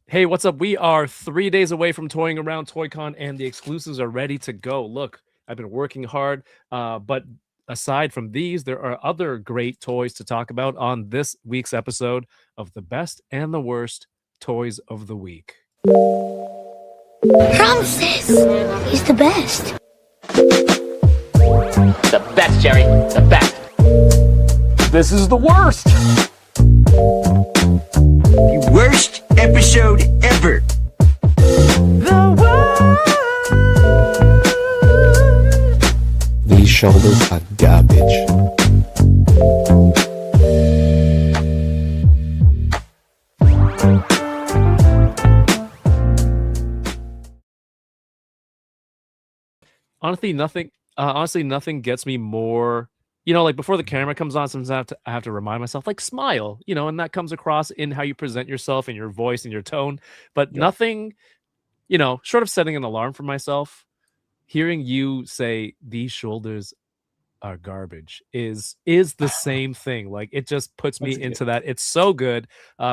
Hey, what's up? We are 3 days away from toying around ToyCon, and the exclusives are ready to go. Look, I've been working hard, but aside from these, there are other great toys to talk about on this week's episode of the best and the worst toys of the week. Francis, he's the best. The best, Jerry. The best. This is the worst. The worst episode ever. The worst. These shoulders are garbage. Honestly, nothing gets me more. Like before the camera comes on, sometimes I have to remind myself, like, smile, and that comes across in how you present yourself and your voice and your tone. But nothing, short of setting an alarm for myself, hearing you say these shoulders are garbage is the same thing. Like, it just puts me into that. It's so good.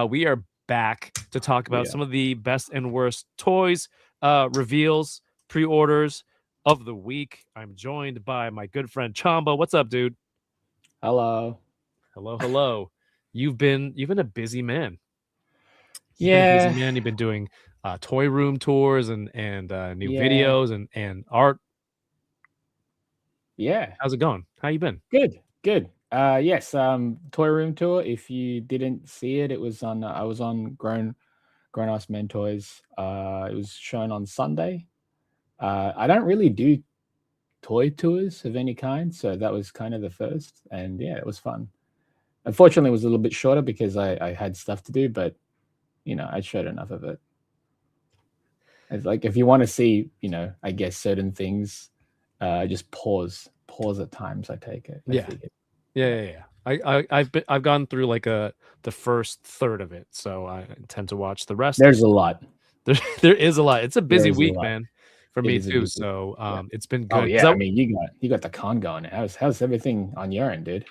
We are back to talk about some of the best and worst toys, reveals, pre-orders of the week. I'm joined by my good friend Chamba. What's up, dude? Hello. Hello. You've been a busy man. Yeah. You've been doing toy room tours and new videos and art. Yeah. How's it going? How you been? Good. Yes. Toy room tour. If you didn't see it, it was on. I was on Grown Ass Men Toys. It was shown on Sunday. I don't really do toy tours of any kind, so that was kind of the first, and yeah, it was fun. Unfortunately, it was a little bit shorter because I had stuff to do, but I showed enough of it. It's like, if you want to see, I guess certain things, just pause at times. I take it. Yeah. I've gone through like the first third of it, so I intend to watch the rest. There's a lot. There is a lot. It's a busy week, man, for me too. So it's been good. Oh yeah, I mean, you got the con going. How's everything on your end, dude?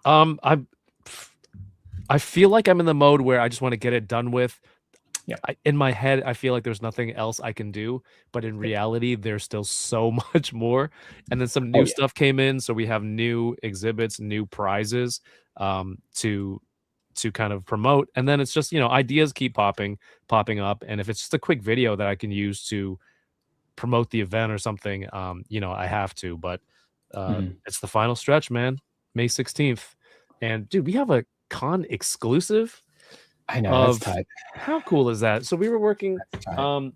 I feel like I'm in the mode where I just want to get it done with. Yeah. In my head, I feel like there's nothing else I can do, but in reality, there's still so much more. And then some new stuff came in, so we have new exhibits, new prizes, to kind of promote. And then it's just, ideas keep popping up, and if it's just a quick video that I can use to promote the event or something, I have to. But it's the final stretch, man. May 16th, and dude, we have a con exclusive. I know, that's tight. How cool is that? So we were working. I don't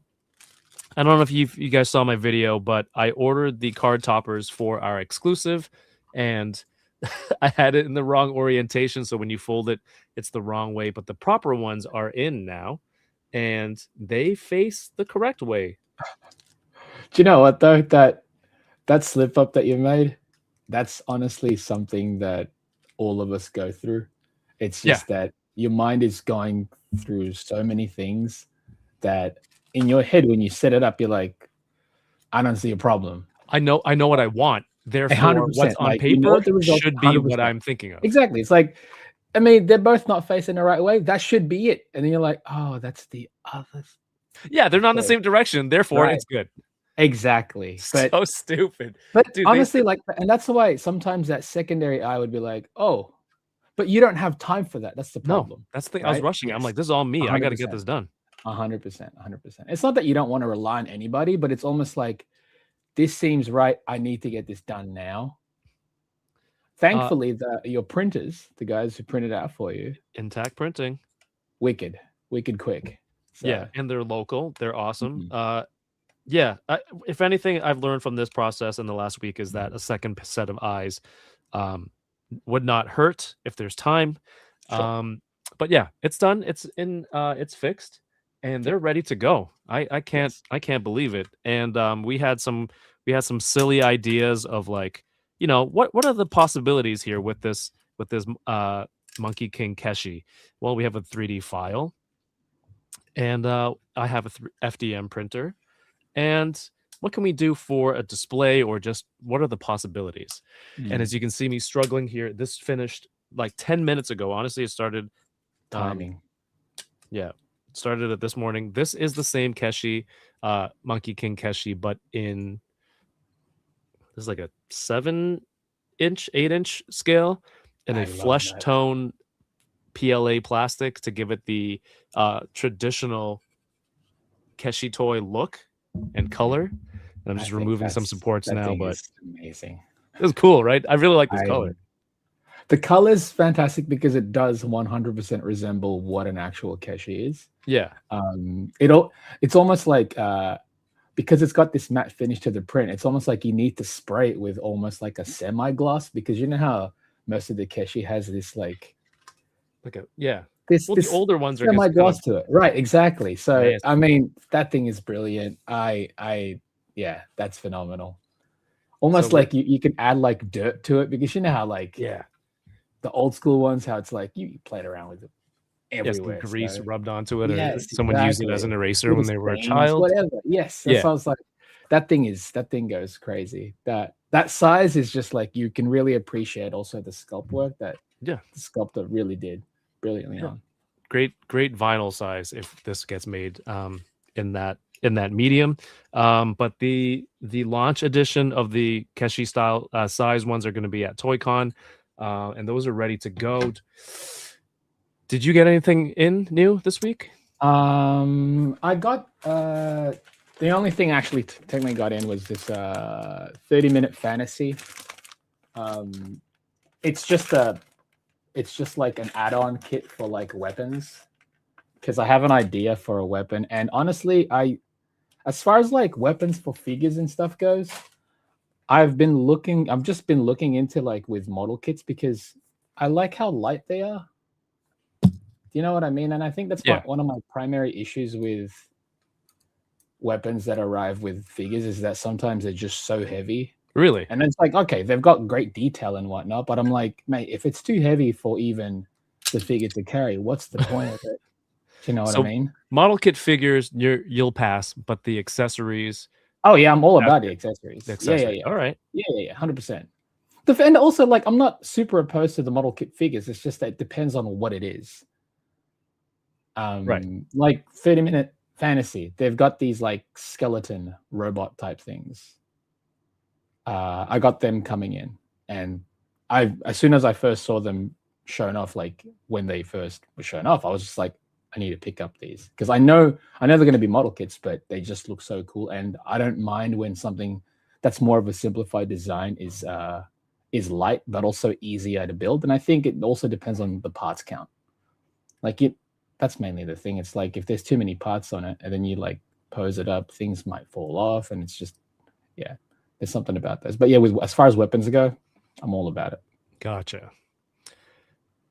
know if you guys saw my video, but I ordered the card toppers for our exclusive, and I had it in the wrong orientation. So when you fold it, it's the wrong way. But the proper ones are in now, and they face the correct way. Do you know what though? That slip up that you made, that's honestly something that all of us go through. It's just that your mind is going through so many things that in your head, when you set it up, you're like, I don't see a problem. I know what I want. Therefore, what's on paper should be 100%. What I'm thinking of. Exactly. It's like, I mean, they're both not facing the right way. That should be it. And then you're like, oh, that's the other. Yeah, they're not in the same direction. Therefore, it's good. Exactly. But, so stupid. But dude, honestly, and that's why sometimes that secondary eye would be like, oh, but you don't have time for that. That's the problem. No, that's the thing. Right? I was rushing. Yes. I'm like, this is all me. 100%. I got to get this done. 100%. It's not that you don't want to rely on anybody, but it's almost like, this seems right. I need to get this done now. Thankfully, your printers, the guys who printed out for you, Intact Printing, wicked quick. So. Yeah, and they're local. They're awesome. If anything I've learned from this process in the last week is that a second set of eyes would not hurt if there's time. Sure. But yeah, it's done. It's in. It's fixed, and they're ready to go. I can't believe it. And we had some silly ideas of like, what are the possibilities here with this Monkeshi King Keshi? Well, we have a 3D file, and I have a FDM printer, and what can we do for a display, or just what are the possibilities? And as you can see me struggling here, this finished like 10 minutes ago. Honestly, it started timing. started it this morning. This is the same Keshi, Monkey King Keshi, but in this is like a 7-inch, 8-inch scale, and I a love flesh that. tone PLA plastic to give it the traditional Keshi toy look and color. And I'm just removing some supports that now, thing but is amazing. it was cool, right? I really like this color. The color's fantastic because it does 100% resemble what an actual Keshi is. Yeah. It's almost like because it's got this matte finish to the print, it's almost like you need to spray it with almost like a semi-gloss, because you know how most of the Keshi has this like a yeah. This the older ones are just semi-gloss to it. Right, exactly. So nasty. I mean, that thing is brilliant. Yeah, that's phenomenal. Almost like you can add like dirt to it, because you know how like the old school ones, how it's like you played around with it everywhere. Yes, grease rubbed onto it, yes, or someone used it as an eraser little when they were a stains, child. whatever. Yes, that's what I was like. That thing goes crazy. That size is just like, you can really appreciate also the sculpt work that the sculptor really did brilliantly on. Great vinyl size if this gets made in that medium. But the launch edition of the Keshi style size ones are going to be at ToyCon, and those are ready to go. Did you get anything in new this week? I got the only thing actually technically got in was this 30-minute fantasy. It's just like an add-on kit for like weapons, because I have an idea for a weapon, and honestly, as far as like weapons for figures and stuff goes, I've just been looking into like with model kits, because I like how light they are. Do you know what I mean? And I think that's one of my primary issues with weapons that arrive with figures, is that sometimes they're just so heavy. Really? And it's like, okay, they've got great detail and whatnot, but I'm like, mate, if it's too heavy for even the figure to carry, what's the point of it? Do you know what I mean? Model kit figures, you'll pass, but the accessories. Oh yeah, I'm all about the accessories. Yeah. All right. Yeah, 100%. And also, like, I'm not super opposed to the model kit figures. It's just that it depends on what it is. Right. Like 30-minute fantasy, they've got these like skeleton robot type things. I got them coming in, and as soon as I first saw them shown off, like when they first were shown off, I was just like, I need to pick up these, because I know they're going to be model kits, but they just look so cool, and I don't mind when something that's more of a simplified design is light but also easier to build. And I think it also depends on the parts count. Like that's mainly the thing. It's like if there's too many parts on it, and then you like pose it up, things might fall off, and it's just there's something about this. But yeah, as far as weapons go, I'm all about it. Gotcha.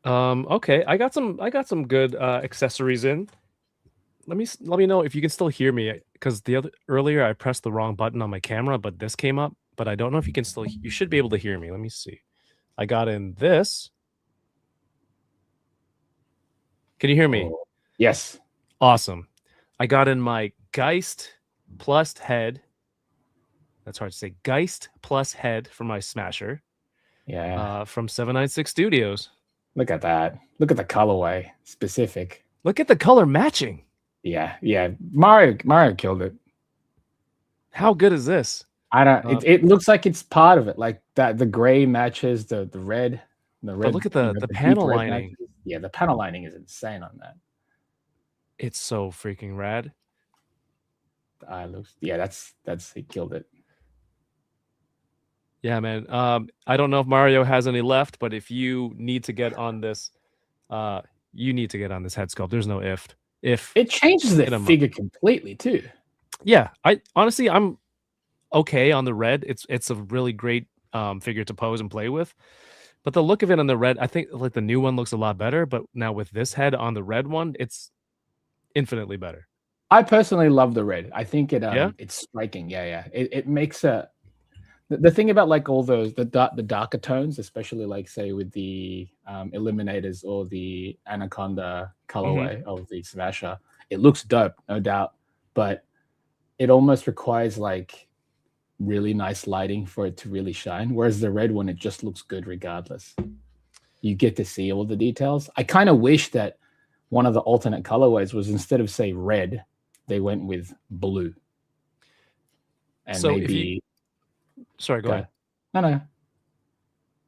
Okay, I got some good accessories in. Let me know if you can still hear me, because earlier I pressed the wrong button on my camera, but this came up, but I don't know if you can still. You should be able to hear me. Let me see. I got in this. Can you hear me? Oh, yes. Awesome. I got in my Geist plus head. That's hard to say. Geist plus head for my Smasher. Yeah. From 796 Studios. Look at that. Look at the colorway. Specific. Look at the color matching. Yeah. Mario killed it. How good is this? I don't. It looks like it's part of it. Like that, the gray matches the red. The red. But look at the panel lining. Matches. Yeah, the panel lining is insane on that. It's so freaking rad. That's he killed it. Yeah, man. I don't know if Mario has any left, but if you need to get on this, you need to get on this head sculpt. There's no if. If it changes the figure completely too. Yeah, I'm okay on the red. It's a really great figure to pose and play with. But the look of it on the red, I think like the new one looks a lot better. But now with this head on the red one, it's infinitely better. I personally love the red. I think it's striking. Yeah. It makes the thing about like all those the darker tones, especially like say with the Eliminators or the Anaconda colorway of the Smasher, it looks dope, no doubt. But it almost requires like really nice lighting for it to really shine. Whereas the red one, it just looks good regardless. You get to see all the details. I kind of wish that one of the alternate colorways was instead of say red, they went with blue. And So if maybe sorry, go ahead. No.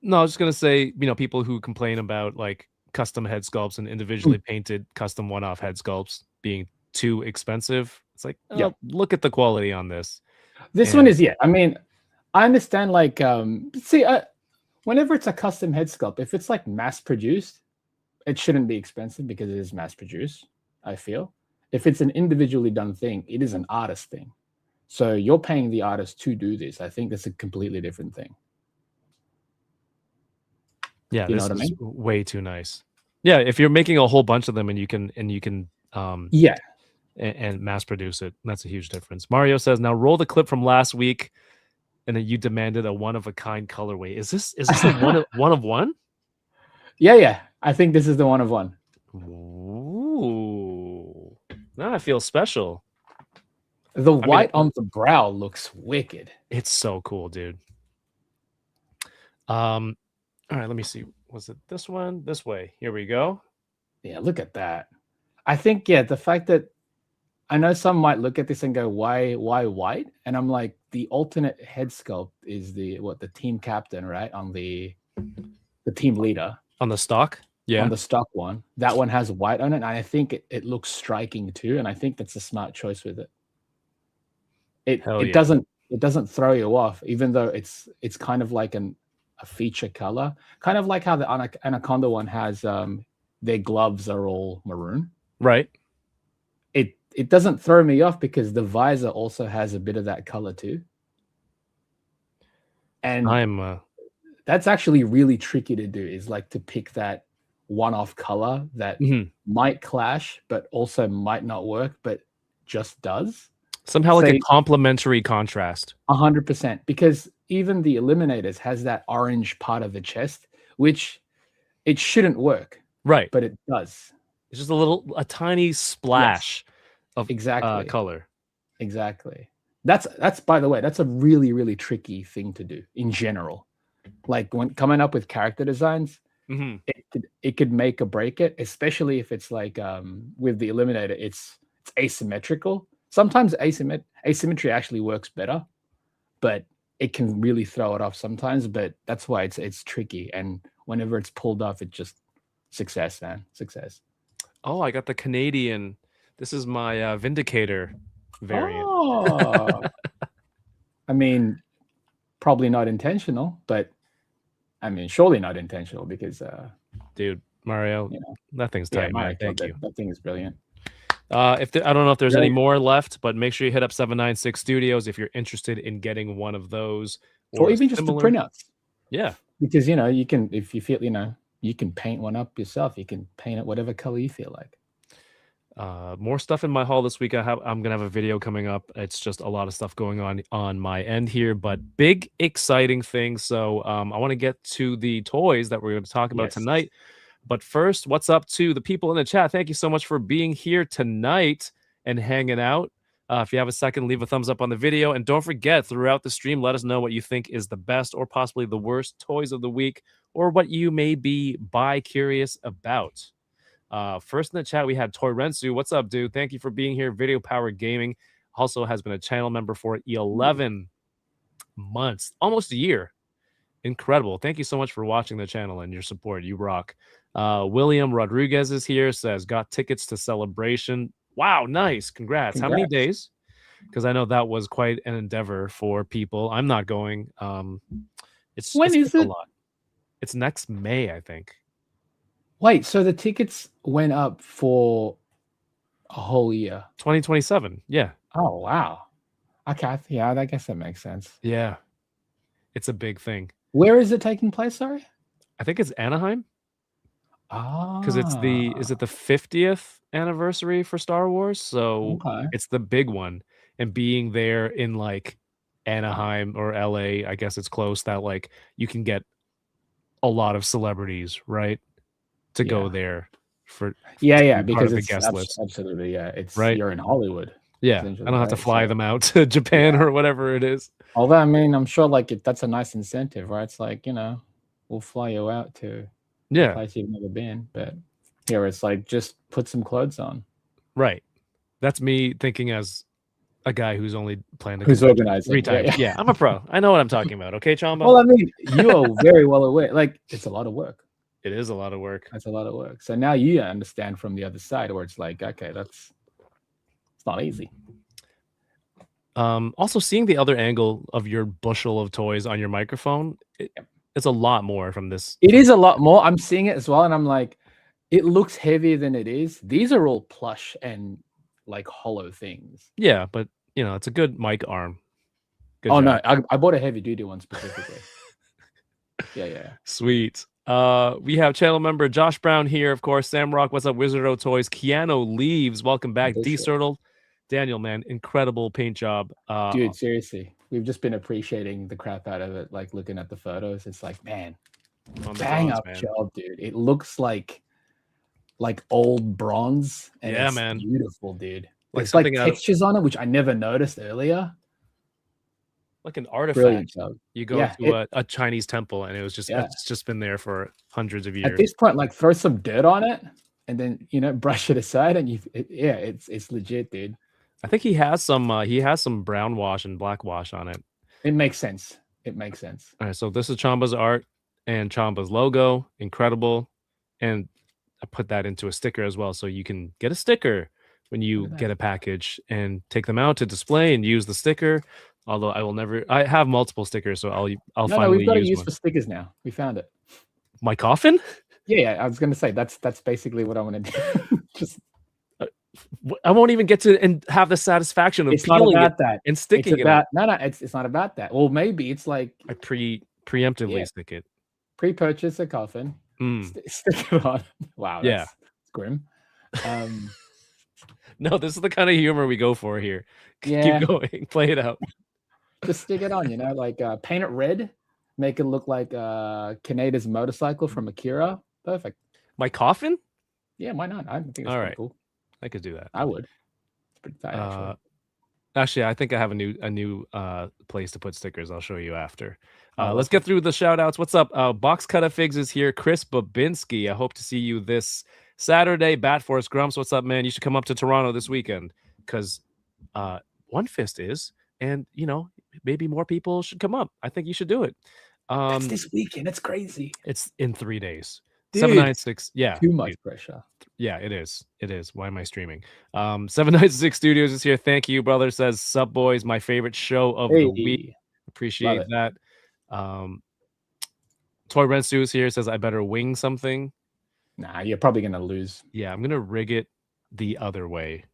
No, I was just gonna say, people who complain about like custom head sculpts and individually painted custom one-off head sculpts being too expensive. It's like, look at the quality on this. This one is, I mean, I understand like whenever it's a custom head sculpt, if it's like mass produced, it shouldn't be expensive because it is mass produced, I feel. If it's an individually done thing, it is an artist thing. So you're paying the artist to do this. I think that's a completely different thing. Yeah, you this know what I is mean? way too nice. Yeah, if you're making a whole bunch of them and you can and mass produce it, that's a huge difference. Mario says, now roll the clip from last week, and then you demanded a one-of-a-kind colorway. Is this a one of one? Yeah. I think this is the one of one. Ooh. Now I feel special. The white on the brow looks wicked. It's so cool, dude. All right, let me see. Was it this one? This way. Here we go. Yeah, look at that. I think, the fact that I know some might look at this and go, why white? And I'm like, the alternate head sculpt is the team captain, right? On the team leader. On the stock? Yeah. On the stock one. That one has white on it. And I think it looks striking too. And I think that's a smart choice with it. It doesn't throw you off, even though it's kind of like a feature color, kind of like how the Anaconda one has their gloves are all maroon. Right. It doesn't throw me off because the visor also has a bit of that color too. And that's actually really tricky to do, is like to pick that one-off color that might clash, but also might not work, but just does. Somehow like a complementary contrast. 100%. Because even the Eliminators has that orange part of the chest, which it shouldn't work. Right. But it does. It's just a tiny splash of color. Exactly. That's by the way, that's a really, really tricky thing to do in general. Like when coming up with character designs, it could make or break it, especially if it's like with the Eliminator, it's asymmetrical. Sometimes asymmetry actually works better, but it can really throw it off sometimes. But that's why it's tricky. And whenever it's pulled off, it just success, man. Success. Oh, I got the Canadian. This is my Vindicator variant. Oh. I mean, probably not intentional, but I mean, surely not intentional because dude, Mario, that thing's tight, man. Thank you. That thing is brilliant. I don't know if there's any more left, but make sure you hit up 796 Studios if you're interested in getting one of those, or even just the printouts. Yeah, because you can, if you feel, you can paint one up yourself. You can paint it whatever color you feel like. More stuff in my haul this week. I'm gonna have a video coming up. It's just a lot of stuff going on my end here, but big exciting things. So I want to get to the toys that we're going to talk about tonight. But first, what's up to the people in the chat? Thank you so much for being here tonight and hanging out. If you have a second, leave a thumbs up on the video. And don't forget, throughout the stream, let us know what you think is the best or possibly the worst toys of the week, or what you may be bi-curious about. First in the chat, we had Toy Rensu. What's up, dude? Thank you for being here. Video Power Gaming also has been a channel member for 11 months, almost a year. Incredible. Thank you so much for watching the channel and your support. You rock. William Rodriguez is here, says, got tickets to Celebration. Wow, nice. Congrats. How many days? Because I know that was quite an endeavor for people. I'm not going. It's a lot. It's next May, I think. Wait, so the tickets went up for a whole year? 2027. Yeah. Oh, wow. Okay. Yeah, I guess that makes sense. Yeah. It's a big thing. Where is it taking place, sorry? I think it's Anaheim. Because is it the 50th anniversary for Star Wars? So it's the big one. And being there in like Anaheim or LA, I guess it's close, that like you can get a lot of celebrities, right? To go there for because it's guest list. Absolutely, it's right. You're in Hollywood. Yeah, I don't have to fly them out to Japan or whatever it is. Although, I mean, I'm sure like that's a nice incentive, right? It's like, we'll fly you out to a place you've never been. But Here it's like just put some clothes on. Right. That's me thinking as a guy who's only planned a Who's convention organizing? 3 times. Yeah, I'm a pro. I know what I'm talking about. Okay, Chamba? Well, I mean, you are very well aware. Like, it's a lot of work. It is a lot of work. That's a lot of work. So now you understand from the other side where it's like, okay, it's not easy. Also seeing the other angle of your bushel of toys on your microphone, it's a lot more from this. It is a lot more. I'm seeing it as well, and I'm like, it looks heavier than it is. These are all plush and like hollow things. Yeah, but you know, it's a good mic arm. Good job. No, I bought a heavy duty one specifically. yeah. Sweet. We have channel member Josh Brown here, of course. Sam Rock, what's up? Wizardo Toys. Keanu Leaves, welcome back. D Turtle. Daniel, man, incredible paint job. Dude, seriously, we've just been appreciating the crap out of it. Like looking at the photos, it's like, man, bang up job, dude. It looks like old bronze. And yeah, it's man, beautiful, dude. Like it's like textures on it, which I never noticed earlier. Like an artifact. Brilliant job. You go to a Chinese temple, and it's just been there for hundreds of years. At this point, like throw some dirt on it, and then brush it aside, and it's legit, dude. I think he has some brown wash and black wash on it. It makes sense. All right, so this is Chamba's art and Chamba's logo. Incredible. And I put that into a sticker as well, so you can get a sticker when you get a package and take them out to display and use the sticker. Although I have multiple stickers, so I'll finally we've got use to use one. for stickers now. We found it. My coffin? Yeah, I was gonna say that's basically what I want to do. Just I won't even get to and have the satisfaction of peeling it and sticking it. It's not about that. Well, maybe it's like I preemptively stick it. Pre-purchase a coffin, stick it on. Wow, that's grim. No, this is the kind of humor we go for here. Yeah. Keep going, play it out. Just stick it on, like paint it red, make it look like Kaneda's motorcycle from Akira. Perfect. My coffin? Yeah, why not? I think it's pretty cool. I could do that. I would. It's pretty tight, actually, I think I have a new place to put stickers. I'll show you after. Let's get through the shout outs. What's up? Box Cutter Figs is here. Chris Babinski. I hope to see you this Saturday. Bat Force Grumps. What's up, man? You should come up to Toronto this weekend because One Fist is, and maybe more people should come up. I think you should do it. That's this weekend. It's crazy. It's in 3 days. Dude, 796. Yeah. Too much pressure. Yeah, it is. Why am I streaming? 796 Studios is here. Thank you, brother. Says Sub Boys, my favorite show of the week. Appreciate that. Toy Rensu is here. Says I better wing something. Nah, you're probably gonna lose. Yeah, I'm gonna rig it the other way.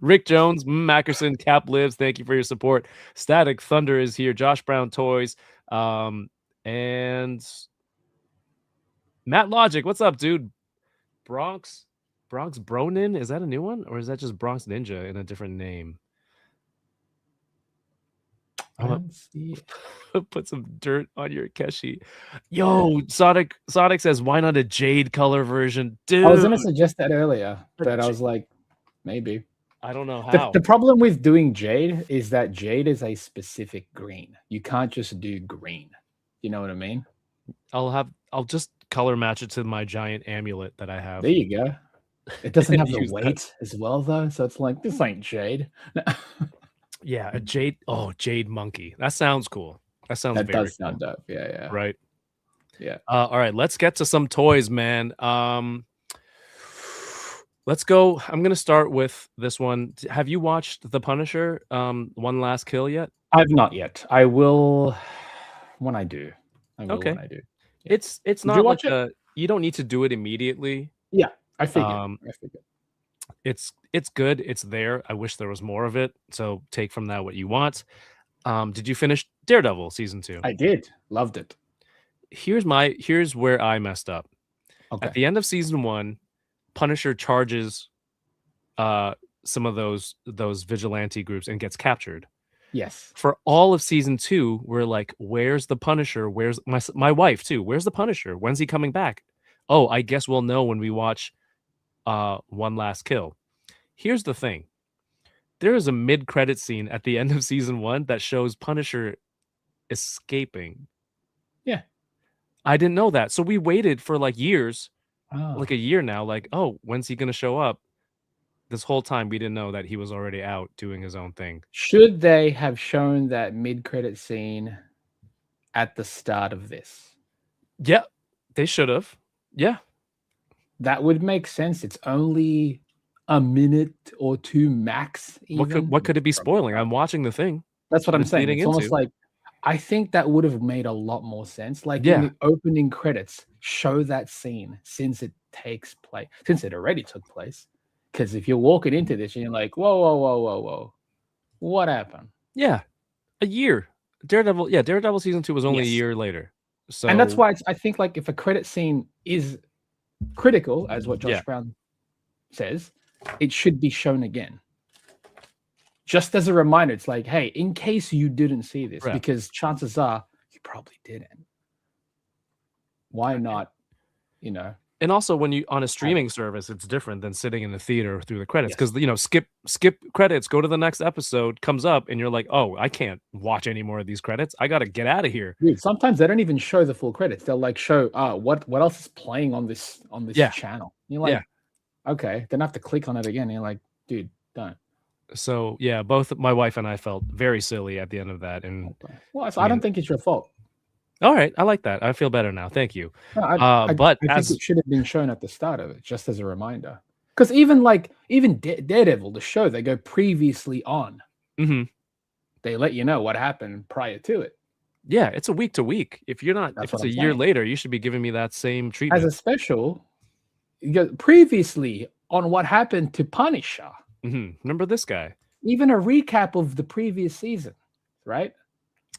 Rick Jones, Mackerson, Cap Lives. Thank you for your support. Static Thunder is here. Josh Brown Toys. And Matt Logic, what's up, dude? Bronx Bronin, is that a new one, or is that just Bronx Ninja in a different name? I'm gonna put some dirt on your Keshi. Yo, Sonic says, why not a jade color version? Dude, I was gonna suggest that earlier, but I was like, maybe. I don't know how. The problem with doing jade is that jade is a specific green. You can't just do green. You know what I mean? I'll just color match it to my giant amulet that I have. There you go. It doesn't have the weight as well, though. So it's like, this ain't jade. Yeah, a jade. Oh, jade monkey. That sounds cool. That does sound dope. Yeah. Right. Yeah. All right, let's get to some toys, man. Let's go. I'm gonna start with this one. Have you watched The Punisher? One Last Kill yet? I've not yet. I will when I do. Okay. When I do. Yeah. It's not like you don't need to do it immediately. Yeah, I figured. It's good. It's there. I wish there was more of it. So take from that what you want. Did you finish Daredevil season 2? I did. Loved it. Here's where I messed up. Okay. At the end of season 1, Punisher charges some of those vigilante groups and gets captured. Yes. For all of season 2, we're like, where's the Punisher? Where's my wife too? Where's the Punisher? When's he coming back? Oh, I guess we'll know when we watch One Last Kill. Here's the thing. There is a mid-credit scene at the end of season 1 that shows Punisher escaping. Yeah. I didn't know that. So we waited for like years like a year now. Like, oh, when's he gonna show up? This whole time we didn't know that he was already out doing his own thing. Should they have shown that mid-credit scene at the start of this? Yeah, they should have. Yeah, That would make sense. It's only a minute or two max. what could it be spoiling? I'm watching the thing. That's what I'm it's saying. leading It's almost into. like I think that would have made a lot more sense. Like in Yeah. the opening credits, show that scene since it already took place. Because if you're walking into this and you're like, whoa, whoa, whoa, whoa, whoa, what happened? Yeah, a year. Daredevil. Yeah, Daredevil season 2 was only a Yes. year later. So And that's why I think like if a credit scene is critical, as what Josh Yeah. Brown says, it should be shown again. Just as a reminder, it's like, hey, in case you didn't see this, Right. because chances are you probably didn't. Why not, And also, when you on a streaming service, it's different than sitting in the theater through the credits Yes. because skip credits, go to the next episode, comes up, and you're like, oh, I can't watch any more of these credits. I got to get out of here. Dude, sometimes they don't even show the full credits. They'll like show what else is playing on this Yeah. channel. You're like, okay, then I have to click on it again. And you're like, dude, don't. So yeah, both my wife and I felt very silly at the end of that. And Well, I don't think it's your fault. all right, I like that. I feel better now. Thank you. No, But I think it should have been shown at the start of it, just as a reminder. Because even Daredevil, the show, they go previously on. Mhm. They let you know what happened prior to it. Yeah, it's a week to week. If you're not, That's if it's what a I'm year saying. later, you should be giving me that same As treatment. a special, you go previously on what happened to Punisher. Remember this guy? Even a recap of the previous season, right?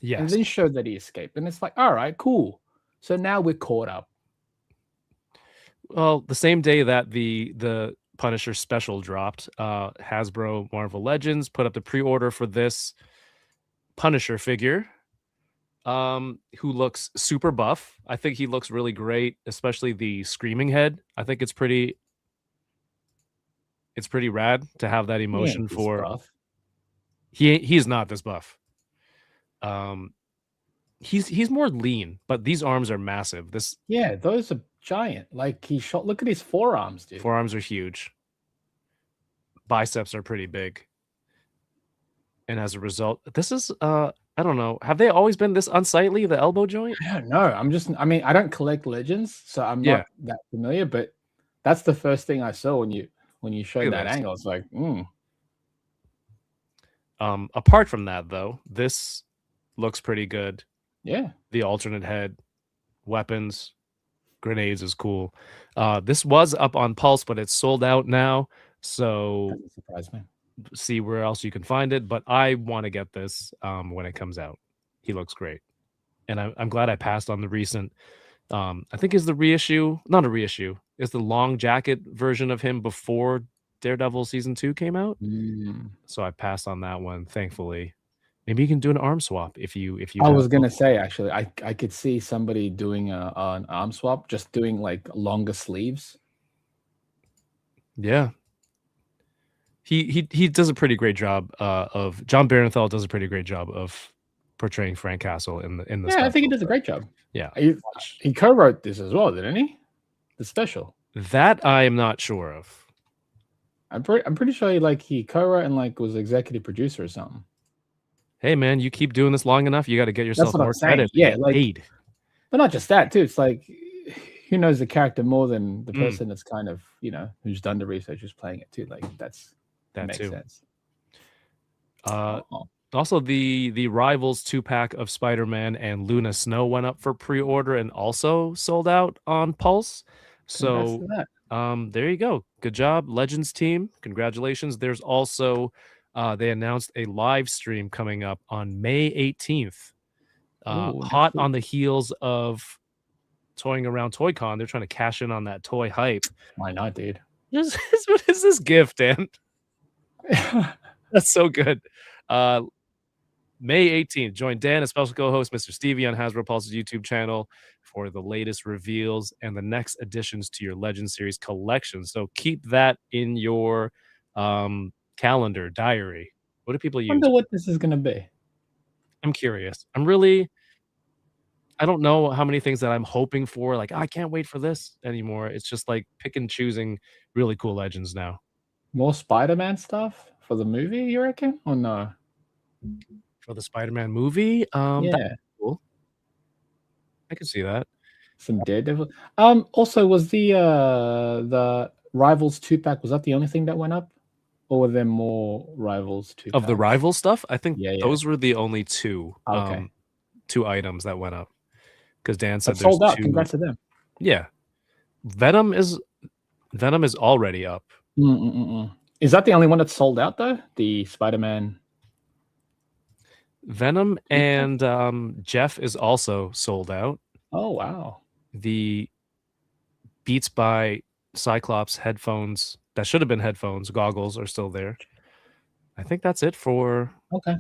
And Yes. then showed that he escaped. And it's like, all right, cool. So now we're caught up. Well, the same day that the Punisher special dropped, Hasbro Marvel Legends put up the pre-order for this Punisher figure, who looks super buff. I think he looks really great, especially the screaming head. I think it's pretty rad to have that emotion for. Buff. He's not this buff. He's more lean, but these arms are massive. Yeah, those are giant. Like he shot. Look at his forearms, dude. Forearms are huge. Biceps are pretty big. And as a result, this is I don't know. Have they always been this unsightly, the elbow joint? I don't know. I don't collect legends, so I'm Yeah. not that familiar, but that's the first thing I saw when you showed Look at that this. angle. It's like, Apart from that, though, this looks pretty good. yeah. The alternate head, weapons, grenades is cool. This was up on Pulse, but it's sold out now. So Doesn't surprise me. see where else you can find it. But I want to get this when it comes out. He looks great. And I'm glad I passed on the recent. I think is the reissue, not a reissue, is the long jacket version of him before Daredevil season 2 came out. So I passed on that one, thankfully. Maybe you can do an arm swap if you. I was gonna say actually, I could see somebody doing an arm swap, just doing like longer sleeves. Yeah. He does a pretty great job of John Barenthal does a pretty great job of portraying Frank Castle in the Yeah, I think he special. does a great job. Yeah. He co-wrote this as well, didn't he? The special. That I am not sure of. I'm pretty sure he co-wrote and was executive producer or something. Hey man, you keep doing this long enough, you got to get yourself what I'm more saying. credit. Yeah, Get like- paid. But not just that too. It's like, who knows the character more than the person that's kind of who's done the research, who's playing it too. Like that makes too. sense. Also, the Rivals 2-pack of Spider-Man and Luna Snow went up for pre-order and also sold out on Pulse. Congrats So to that. there you go. Good job, Legends team. Congratulations. There's also they announced a live stream coming up on May 18th. Ooh, Hot next on the heels of toying around ToyCon. They're trying to cash in on that toy hype. Why not, dude? What is this gift, Dan? That's so good. May 18th, join Dan as special co-host Mr. Stevie on Hasbro Pulse's YouTube channel for the latest reveals and the next additions to your Legend Series collection. So keep that in your calendar, diary. What do people I use? wonder what this is gonna be. I'm curious. I'm really I don't know how many things that I'm hoping for. Like, I can't wait for this anymore. It's just like pick and choosing really cool legends now. More Spider-Man stuff for the movie, you reckon? Or no? For the Spider-Man movie, that's Yeah, cool. I can see that. some Daredevil. Also, was the Rivals 2-pack, was that the only thing that went up? Or were there more Rivals 2 Of the packs? rival stuff, I think Yeah, yeah. those were the only two, Okay. 2 items that went up. Because Dan said That there's sold out. 2. Congrats to them. Yeah. Venom is already up. Is that the only one that's sold out though? The Spider-Man. Venom and Jeff is also sold out. Oh wow. The Beats by Cyclops headphones that should have been headphones, goggles are still there. I think that's it for Okay.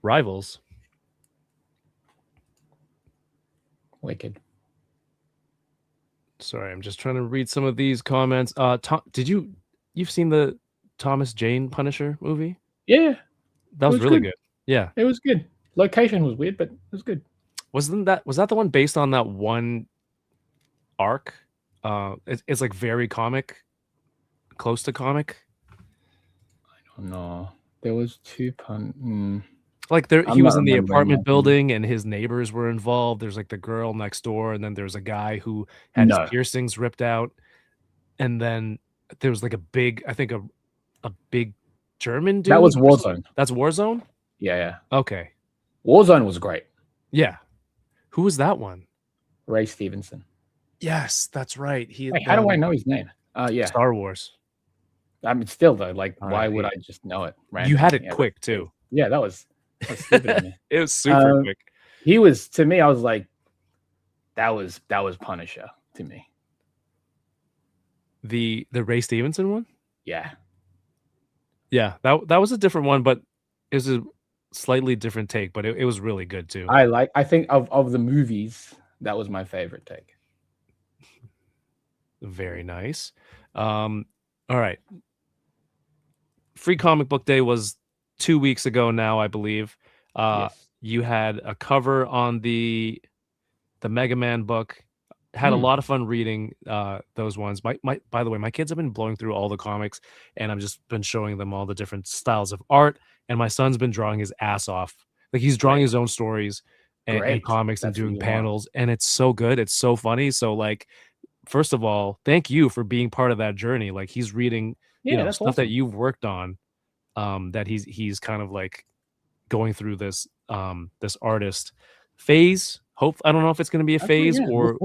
Rivals. Wicked. Sorry, I'm just trying to read some of these comments. You've seen the Thomas Jane Punisher movie? Yeah. That was was really good. good. Yeah. It was good. Location was weird, but it was good. Was that the one based on that one arc? It's like very comic, close to comic. I don't know. There was two Like I'm he was not in the remembering apartment nothing. building and his neighbors were involved. There's like the girl next door, and then there's a guy who had his No. piercings ripped out, and then there was like a big German dude. That was or something. Warzone. That's Warzone? Yeah. Okay. Warzone was great. Yeah. Who was that one? Ray Stevenson. Yes, that's right. Wait, how do I know his name? Yeah. Star Wars. I mean, still though, like, why R.I.P. would I just know it? You had it randomly? quick too. Yeah, that was stupid of me. It was super quick. He was, to me, I was like, that was Punisher to me. The Ray Stevenson one? Yeah. Yeah, that was a different one, but it was a slightly different take, but it was really good too. I think of the movies, that was my favorite take. Very nice. All right. Free Comic Book Day was 2 weeks ago now, I believe. Yes. You had a cover on the Mega Man book. Had a lot of fun reading those ones. By the way, my kids have been blowing through all the comics, and I've just been showing them all the different styles of art. And my son's been drawing his ass off. Like he's drawing his own stories and comics and That's what doing you want. panels, and it's so good. It's so funny. So like, first of all, thank you for being part of that journey. Like he's reading, that's stuff that awesome. you've worked on. That he's kind of like going through this this artist phase. I don't know if it's going to be a phase or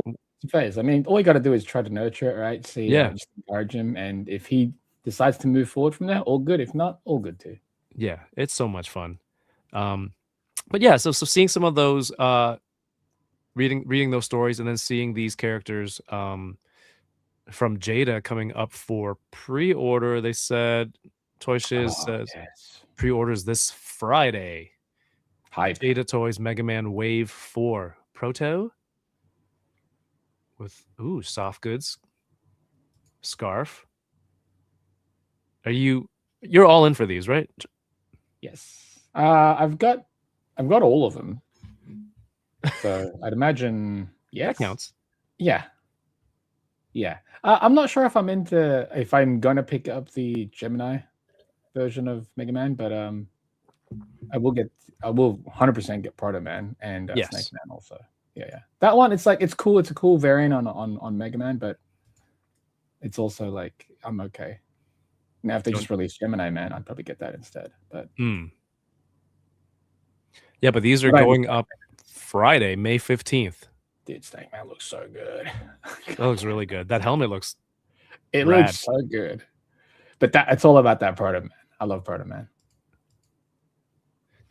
phase. I mean, all you got to do is try to nurture it, right? See, just encourage him, and if he decides to move forward from there, all good. If not, all good too. Yeah, it's so much fun. But yeah, so seeing some of those, reading those stories, and then seeing these characters from Jada coming up for pre-order. They said Toy Shiz says pre-orders this Friday. Hype. Jada Toys Mega Man Wave 4 Proto with soft goods scarf. You're all in for these, right? Yes. I've got all of them. So I'd imagine yes. That counts. Yeah. I'm not sure if I'm gonna pick up the Gemini version of Mega Man, but I will 100% get Proto Man and Snake Man also. Yeah. That one, it's cool. It's a cool variant on Mega Man, but it's also like I'm okay. Now if they just release Gemini Man, I'd probably get that instead. But yeah, but these are going up Friday, May 15th. Dude, Snake Man looks so good. That looks really good. That helmet looks rad. Looks so good. But it's all about that Proto Man. I love Proto Man.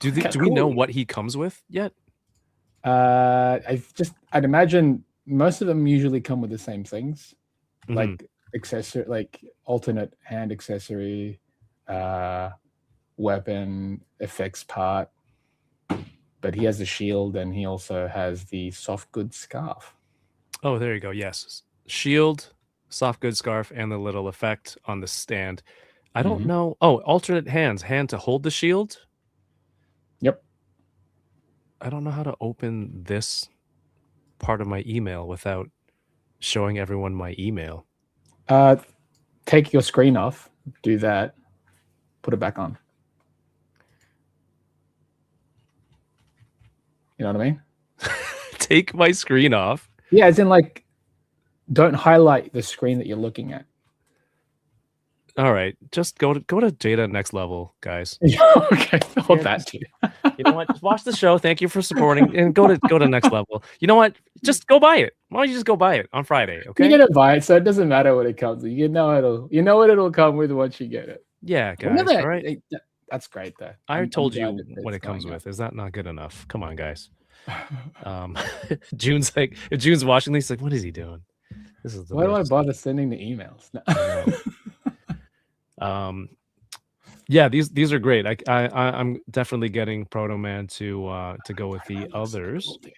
Do we know what he comes with yet? I'd imagine most of them usually come with the same things, like accessory, like alternate hand accessory, weapon effects part. But he has a shield, and he also has the soft goods scarf. Oh, there you go. Yes, shield, soft goods scarf, and the little effect on the stand. I don't know. Oh, alternate hands. Hand to hold the shield. Yep. I don't know how to open this part of my email without showing everyone my email. Take your screen off. Do that. Put it back on. You know what I mean? Take my screen off. Yeah, as in like, don't highlight the screen that you're looking at. All right, just go to Data Next Level, guys. Okay, hold Yeah, that too. You know what? Just watch the show. Thank you for supporting, and go to Next Level. You know what? Just go buy it. Why don't you just go buy it on Friday? Okay. You're gonna buy it, so it doesn't matter what it comes with. You know what it'll come with once you get it. Yeah, guys. Whenever- all right. That's great though. I told you glad that what it's it comes going with. Is that not good enough? Come on, guys. June's like, if June's watching these, like, what is he doing? This is the Why do I worst. bother sending the emails? Yeah, these are great. I'm definitely getting Proto Man to go with the others. Cool, dude.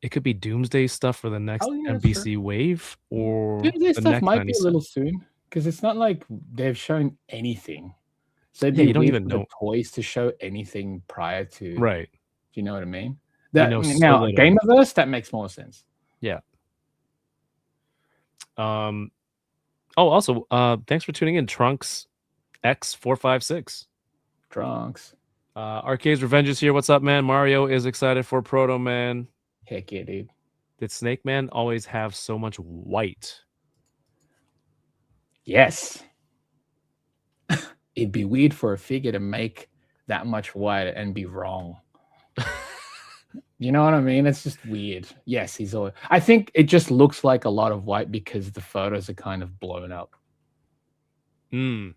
It could be Doomsday stuff for the next Oh, yeah, that's MBC wave, or Doomsday the stuff next might be a 97. little soon because it's not like they've shown anything. So it'd Yeah, be you don't weird even for the know. toys to show anything prior to. Right. Do you know what I mean? We That know so now little. Gamerverse, that makes more sense. Yeah. Also, thanks for tuning in, Trunks X456. Trunks. Arcade's Revenge is here. What's up, man? Mario is excited for Proto Man. Heck yeah, dude. Did Snake Man always have so much white? Yes. It'd be weird for a figure to make that much white and be wrong. You know what I mean? It's just weird. Yes, he's always. I think it just looks like a lot of white because the photos are kind of blown up. Mm.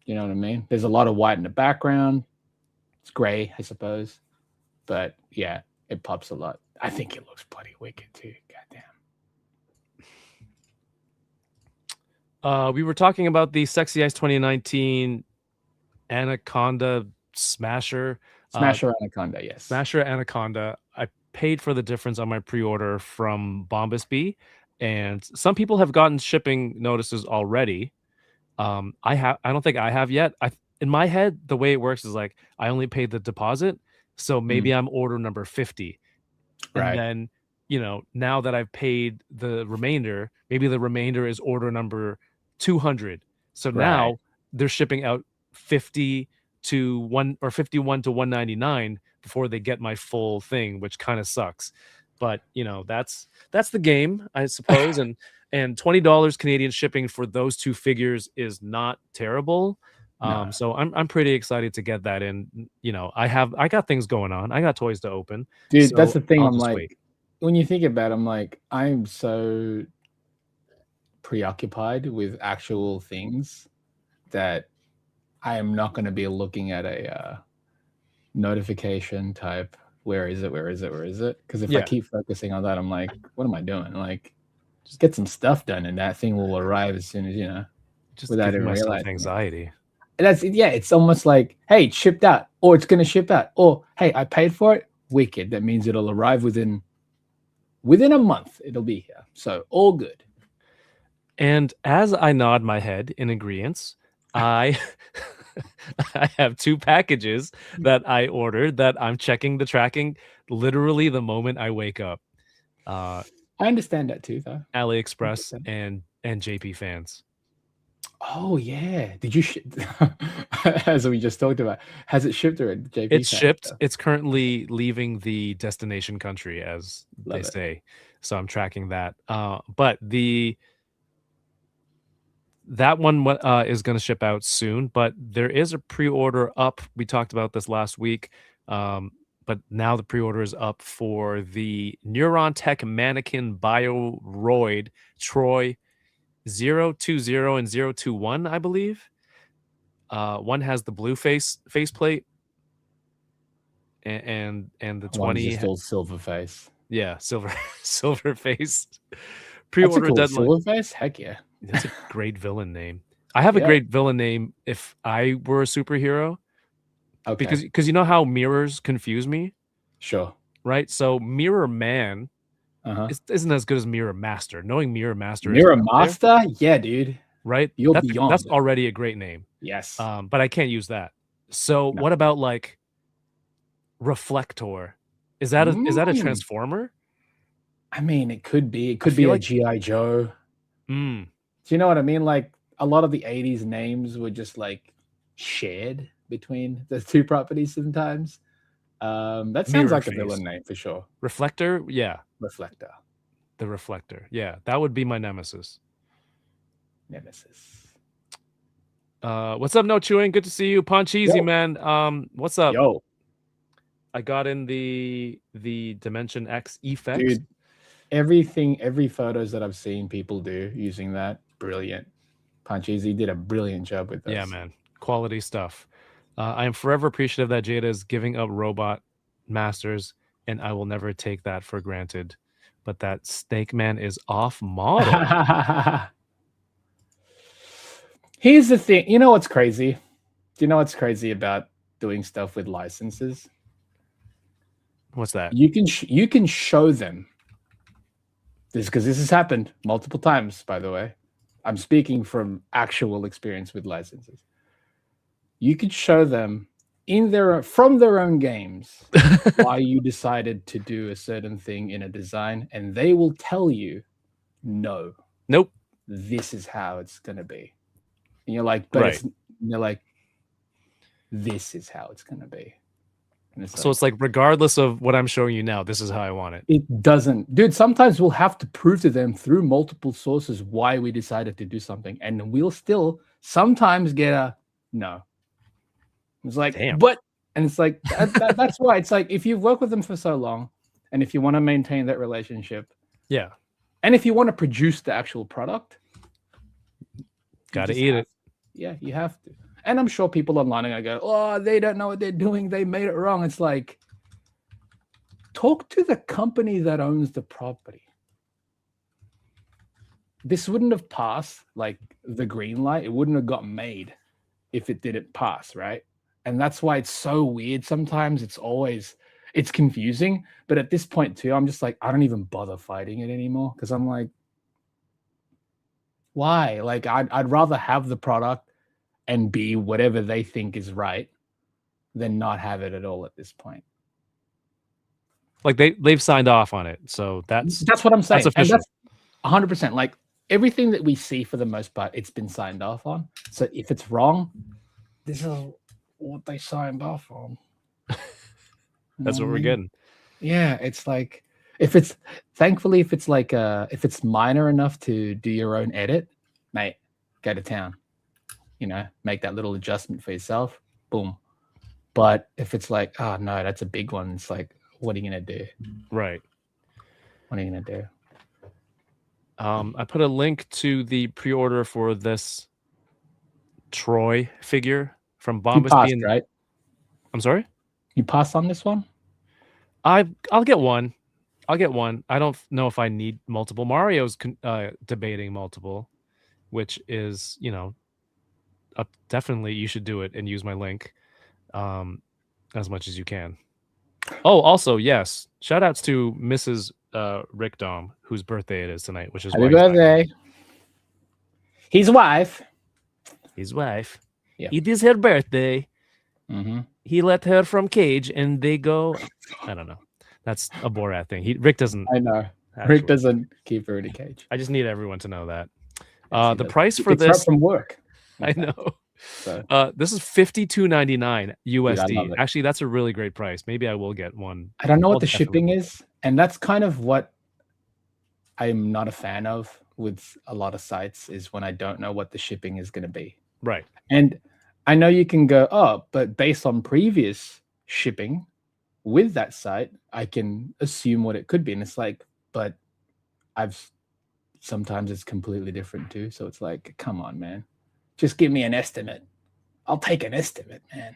You know what I mean? There's a lot of white in the background. It's gray, I suppose. But yeah, it pops a lot. I think it looks bloody wicked too. Goddamn. We were talking about the Sexy Ice 2019 Anaconda Smasher. Smasher Anaconda, yes. Smasher Anaconda. I paid for the difference on my pre-order from Bombus Bee, and some people have gotten shipping notices already. I don't think I have yet. In my head, the way it works is like I only paid the deposit, so maybe I'm order number 50. Right. And then, now that I've paid the remainder, maybe the remainder is order number 200. So now they're shipping out 50 to 1 or 51 to 199 before they get my full thing, which kind of sucks. But that's the game, I suppose. and $20 Canadian shipping for those two figures is not terrible. No. So I'm pretty excited to get that in. I got things going on. I got toys to open. Dude, so that's the thing. I'll I'm just like, wait. when you think about it, I'm like, I'm so preoccupied with actual things that I am not going to be looking at a notification type. Where is it? Because if I keep focusing on that, I'm like, what am I doing? Like, just get some stuff done, and that thing will arrive as soon as Just without giving even myself realizing. anxiety. It's almost like, hey, it's shipped out, or it's going to ship out, or hey, I paid for it. Wicked. That means it'll arrive within a month. It'll be here, so all good. And as I nod my head in agreement, I have 2 packages that I ordered that I'm checking the tracking literally the moment I wake up. I understand that too, though. AliExpress and JP Fans. Oh yeah, did you as we just talked about, has it shipped or JP? It's shipped. It's currently leaving the destination country, as they say. So I'm tracking that. But that one is going to ship out soon, but there is a pre-order up. We talked about this last week, but now the pre-order is up for the Neuron Tech Mannequin Bioroid Troy 020 and 021, I believe. One has the blue faceplate, and the 20 just all silver face. Yeah, silver face. Pre-order cool deadline. Silver face, heck yeah. That's a great villain name. I have a great villain name if I were a superhero. Okay. Because you know how mirrors confuse me? Sure. Right? So Mirror Man isn't as good as Mirror Master. Knowing Mirror Master Mirror Master? Yeah, dude. Right? You're beyond. That's already a great name. Yes. But I can't use that. So what about like Reflector. Is that a transformer? I mean, it could be. It I could be feel a like- GI Joe. Mm. Do you know what I mean? Like a lot of the 80s names were just like shared between the two properties sometimes. That sounds Mirror like a Face. villain name for sure. Reflector, yeah. Reflector. The Reflector. Yeah, that would be my nemesis. Nemesis. What's up, No Chewing? Good to see you. Punch Easy, Yo. man. What's up? Yo, I got in the Dimension X effects. dude. Every photos that I've seen people do using that, brilliant. Punch Easy did a brilliant job with this. Yeah, man. Quality stuff. I am forever appreciative that Jada is giving up robot masters, and I will never take that for granted. But that Snake Man is off model. Here's the thing. You know what's crazy? Do you know what's crazy about doing stuff with licenses? What's that? You can show them this, because this has happened multiple times, by the way. I'm speaking from actual experience with licenses. You could show them from their own games why you decided to do a certain thing in a design, and they will tell you, no, Nope. this is how it's gonna be. And you're like, but Right. they're like, this is how it's gonna be. And So it's like, regardless of what I'm showing you now, this is how I want it. it doesn't, dude. Sometimes we'll have to prove to them through multiple sources why we decided to do something, and we'll still sometimes get a no. It's like, Damn. but, and it's like that's why it's like, if you've worked with them for so long, and if you want to maintain that relationship, Yeah. and if you want to produce the actual product, you Gotta just eat have- it. Yeah, you have to. And I'm sure people online are gonna go, oh, they don't know what they're doing. They made it wrong. It's like, talk to the company that owns the property. This wouldn't have passed like the green light. It wouldn't have got made if it didn't pass, right? And that's why it's so weird. Sometimes it's confusing. But at this point too, I'm just like, I don't even bother fighting it anymore, because I'm like, why? Like, I'd rather have the product and be whatever they think is right than not have it at all at this point. Like they've signed off on it. So that's what I'm saying. That's And official. that's 100%. Like, everything that we see for the most part, it's been signed off on. So if it's wrong, this is what they signed off on. That's what we're getting. Yeah, it's like, thankfully if it's like if it's minor enough to do your own edit, mate, go to town. You know, make that little adjustment for yourself. Boom. But if it's like, oh no, that's a big one, it's like, what are you gonna do? Right. What are you gonna do? I put a link to the pre-order for this Troy figure from You Bombus. passed, right? I'm sorry? You passed on this one? I'll get one. I don't know if I need multiple. Mario's debating multiple, which is, definitely you should do it and use my link as much as you can. Oh, also, yes, shout outs to Mrs. Rick Dom, whose birthday it is tonight, which is Happy why he's back. birthday. His wife. His wife. Yeah. It is her birthday. Mm-hmm. He let her from cage and they go. I don't know. That's a Borat thing. Rick doesn't. I know. actually. Rick doesn't keep her in a cage. I just need everyone to know that. Yes, he The does. price He for picks her up this, from work. I know. So, This is $52.99 USD. love it. Actually, that's a really great price. Maybe I will get one. I don't know I'll what the shipping definitely- is, and that's kind of what I'm not a fan of with a lot of sites, is when I don't know what the shipping is going to be. Right. And I know you can go, oh, but based on previous shipping with that site, I can assume what it could be. And it's like, but sometimes it's completely different too. So it's like, come on, man, just give me an estimate. I'll take an estimate, man.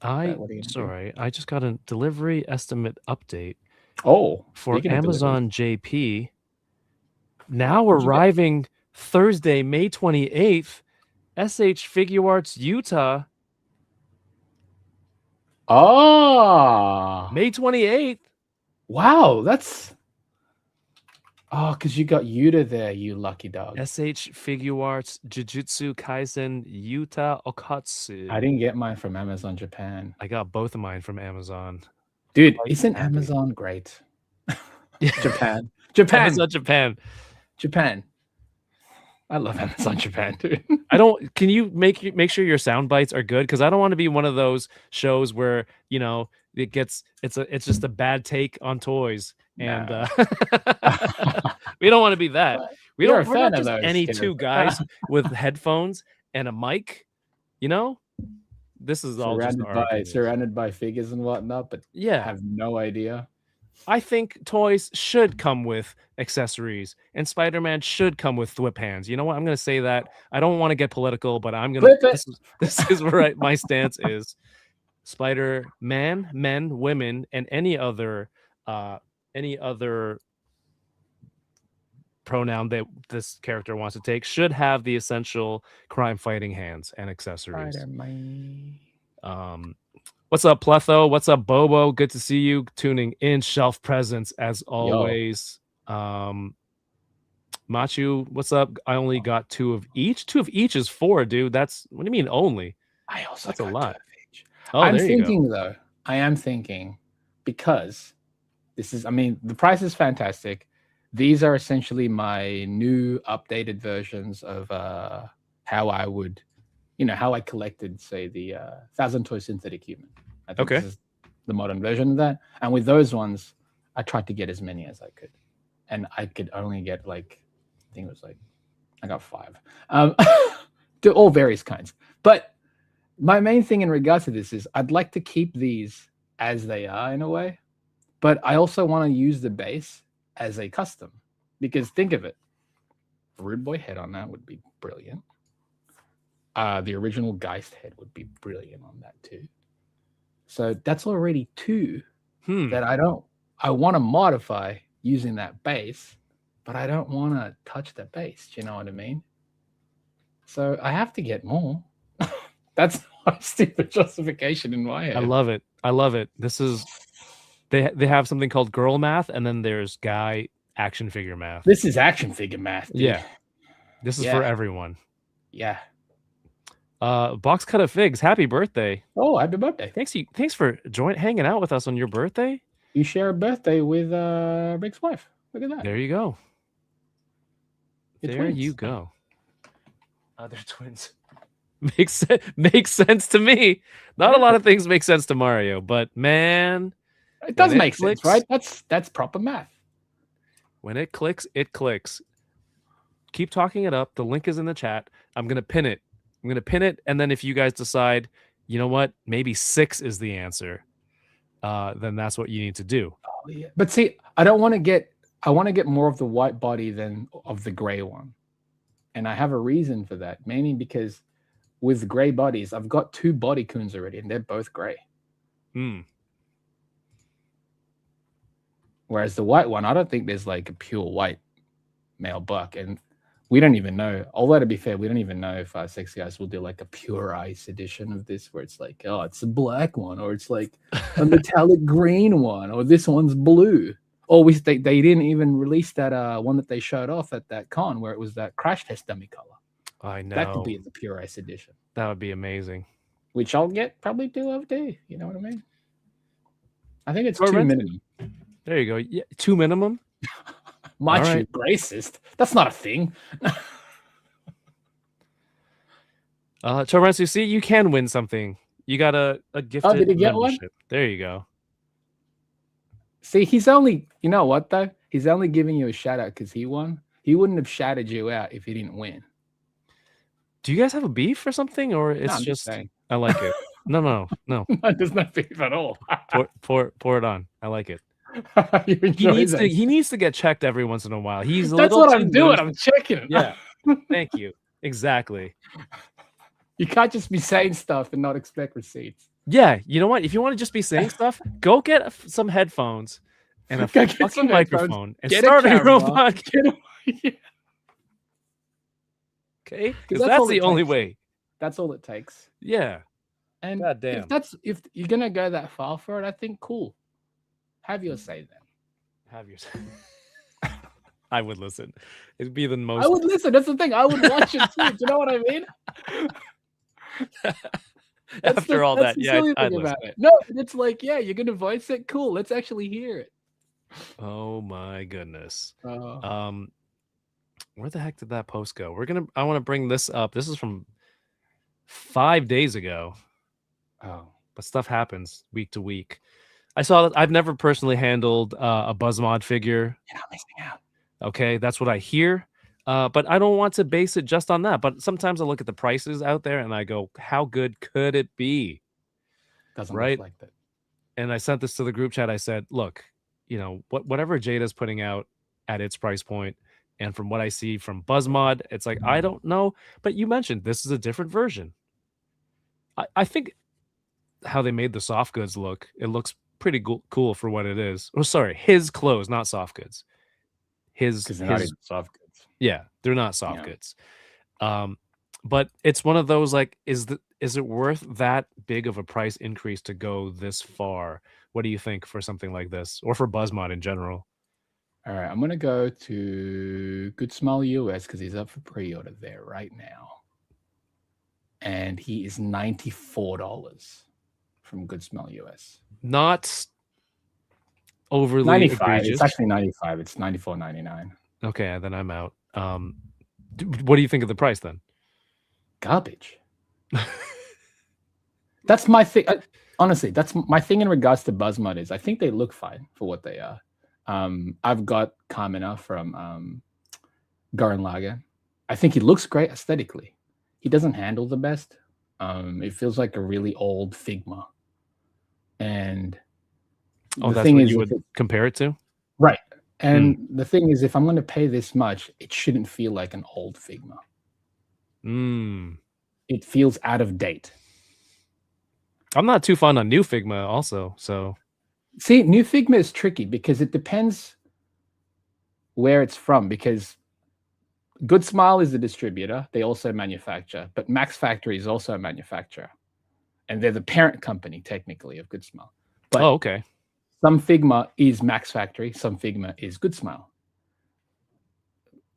What are you gonna do? Sorry, I just got a delivery estimate update Oh, for speaking of delivery. Amazon JP. Now What'd you get? arriving Thursday, May 28th, SHFiguarts Utah, Oh, May 28th. wow, that's Oh, because you got Yuta there, you lucky dog. SHFiguarts, Jujutsu Kaisen, Yuta Okatsu. I didn't get mine from Amazon Japan. I got both of mine from Amazon. Dude, Quite isn't happy. Amazon great? Yeah. Japan. Amazon Japan. I love Amazon Japan, dude. Can you make sure your sound bites are good? Because I don't want to be one of those shows where, you know, it's just a bad take on toys. And we don't want to be that. We're not just any two guys with headphones and a mic, you know? This is all just surrounded by figures and whatnot, but yeah, have no idea. I think toys should come with accessories, and Spider-Man should come with thwip hands. You know what? I'm going to say that. I don't want to get political, but I'm going to. This is where my stance is. Spider-Man, men, women, and any other pronoun that this character wants to take should have the essential crime-fighting hands and accessories. Spider-Man. What's up, Pletho? What's up, Bobo? Good to see you tuning in. Shelf presence as always. Machu, what's up? I only got 2 of each. 2 of each is 4, dude. What do you mean only? That's a lot. Oh, I am thinking because the price is fantastic. These are essentially my new updated versions of how I would, how I collected, say, the 1,000 Toy Synthetic Human. I think this is the modern version of that. And with those ones, I tried to get as many as I could. And I could only get I got 5. To all various kinds. But my main thing in regards to this is I'd like to keep these as they are in a way. But I also want to use the base as a custom. Because think of it. Rude Boy head on that would be brilliant. The original Geist head would be brilliant on that too. So that's already 2 that I want to modify using that base, but I don't want to touch the base. Do you know what I mean? So I have to get more. That's my stupid justification in my head. I love it. This is they have something called girl math, and then there's guy action figure math. This is action figure math, dude. Yeah. This is for everyone. Yeah. Box cut of figs. Happy birthday! Oh, happy birthday! Thanks for hanging out with us on your birthday. You share a birthday with Rick's wife. Look at that. There you go. You go. They're twins. Makes sense to me. Not a lot of things make sense to Mario, but man, it does make sense, right? That's proper math. When it clicks, it clicks. Keep talking it up. The link is in the chat. I'm gonna pin it. And then if you guys decide, you know what, maybe 6 is the answer, then that's what you need to do. Oh, yeah. But see, I want to get more of the white body than of the gray one. And I have a reason for that, mainly because with gray bodies, I've got 2 body coons already, and they're both gray. Whereas the white one, I don't think there's like a pure white male buck. And we don't even know, although to be fair, we don't even know if Sexy Eyes will do like a pure ice edition of this, where it's like, oh, it's a black one, or it's like a metallic green one, or this one's blue. Or they didn't even release that one that they showed off at that con, where it was that crash test dummy color. I know. That could be the pure ice edition. That would be amazing. Which I'll get probably 2 of too. You know what I mean? I think it's 2 minimum. There you go. Yeah, 2 minimum. Machu racist. That's not a thing. Torrensu, see, you can win something. You got a gifted did he get membership. One? There you go. See, you know what though? He's only giving you a shout out because he won. He wouldn't have shouted you out if he didn't win. Do you guys have a beef or something, or it's just I like it? No. There's no beef at all. pour it on. I like it. He needs to get checked every once in a while. That's what I'm doing. I'm checking. Yeah. Thank you. Exactly. You can't just be saying stuff and not expect receipts. Yeah. You know what? If you want to just be saying stuff, go get some headphones and a fucking microphone and start your own podcast. Okay? Because that's the only way. That's all it takes. Yeah. And goddamn. if you're gonna go that far for it, I think cool. Have your say then. Have your say. I would listen. It'd be the I most. would listen. That's the thing. I would watch it too. Do you know what I mean? After all that's that, the yeah, silly I'd thing listen. about it. No, it's like, yeah, you're gonna voice it. Cool. Let's actually hear it. Oh my goodness. Uh, Where the heck did that post go? I want to bring this up. This is from 5 days ago, oh, but stuff happens week to week. I saw that. I've never personally handled a Buzzmod figure. you're not missing out. Okay, that's what I hear. But I don't want to base it just on that. But sometimes I look at the prices out there and I go, how good could it be? Doesn't Right. reflect it. And I sent this to the group chat. I said, look, whatever Jada's putting out at its price point, and from what I see from Buzzmod, it's like, I don't know. But you mentioned this is a different version. I think how they made the soft goods look, it looks pretty cool for what it is. Oh, sorry, his clothes, not soft goods. Because they're not even soft goods. Yeah, they're not soft Yeah. goods. But it's one of those like, is it worth that big of a price increase to go this far? What do you think for something like this, or for Buzzmod in general? All right, I'm gonna go to Good Smile US because he's up for pre-order there right now, and he is $94 from Good Smile US. Not overly 95. egregious. It's actually 95. It's $94.99. Okay, then I'm out. What do you think of the price then? Garbage. That's my thing. Honestly, that's my thing in regards to Buzzmod is I think they look fine for what they are. I've got Carmina from Gurren Lagann. I think he looks great aesthetically. He doesn't handle the best. It feels like a really old Figma. And Oh, the that's thing what is, you would compare it to? right. And the thing is, if I'm going to pay this much, it shouldn't feel like an old Figma. It feels out of date. I'm not too fond on new Figma also, so See, new Figma is tricky because it depends where it's from. Because Good Smile is the distributor; they also manufacture, but Max Factory is also a manufacturer, and they're the parent company technically of Good Smile. But oh, okay. some Figma is Max Factory, some Figma is Good Smile.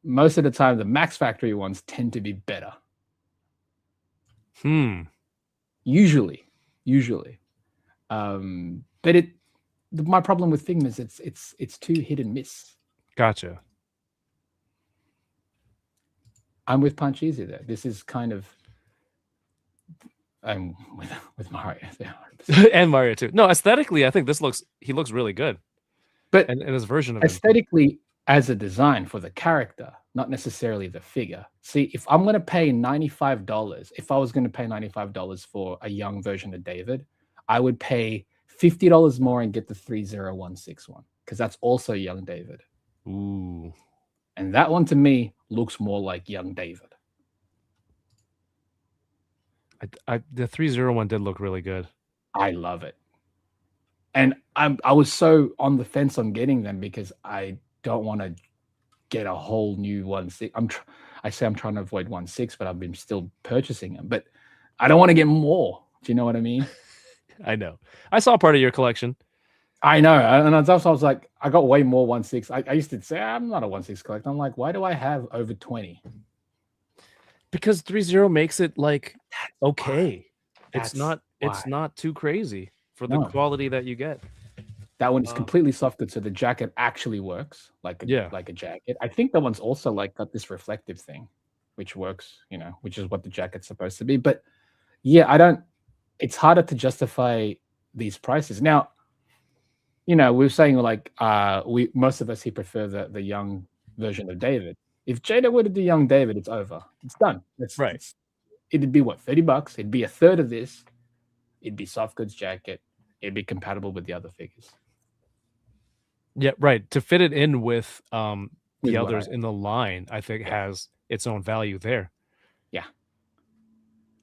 Most of the time, the Max Factory ones tend to be better. Usually. But my problem with Figma is it's too hit and miss. Gotcha. I'm with Punch Easy there. This is kind of I'm with Mario there. And Mario too. No, aesthetically, I think he looks really good. But and his version of him. aesthetically, as a design for the character, not necessarily the figure. See, if I'm going to pay $95, if I was going to pay $95 for a young version of David, I would pay $50 more and get the 30161 because that's also young David. Ooh. And that one to me looks more like young David. The 301 did look really good. I love it. And I was so on the fence on getting them because I don't want to get a whole new 1.6. I say I'm trying to avoid 1.6, but I've been still purchasing them. But I don't want to get more. Do you know what I mean? I know. I saw part of your collection. I know. And I was like, I got way more 1.6. I used to say, I'm not a 1.6 collector. I'm like, why do I have over 20? Because 3.0 makes it like okay. That's it's not too crazy for the quality that you get. That one is completely soft good, so the jacket actually works like a jacket. I think that one's also like got this reflective thing, which works, which is what the jacket's supposed to be. But yeah, it's harder to justify these prices. Now, we're saying like most of us here prefer the young version of David. If Jada were to do young David, it's over. It's done. It'd be what, $30? It'd be a third of this. It'd be soft goods jacket. It'd be compatible with the other figures. Yeah, right. To fit it in with the others in the line, I think has its own value there. Yeah.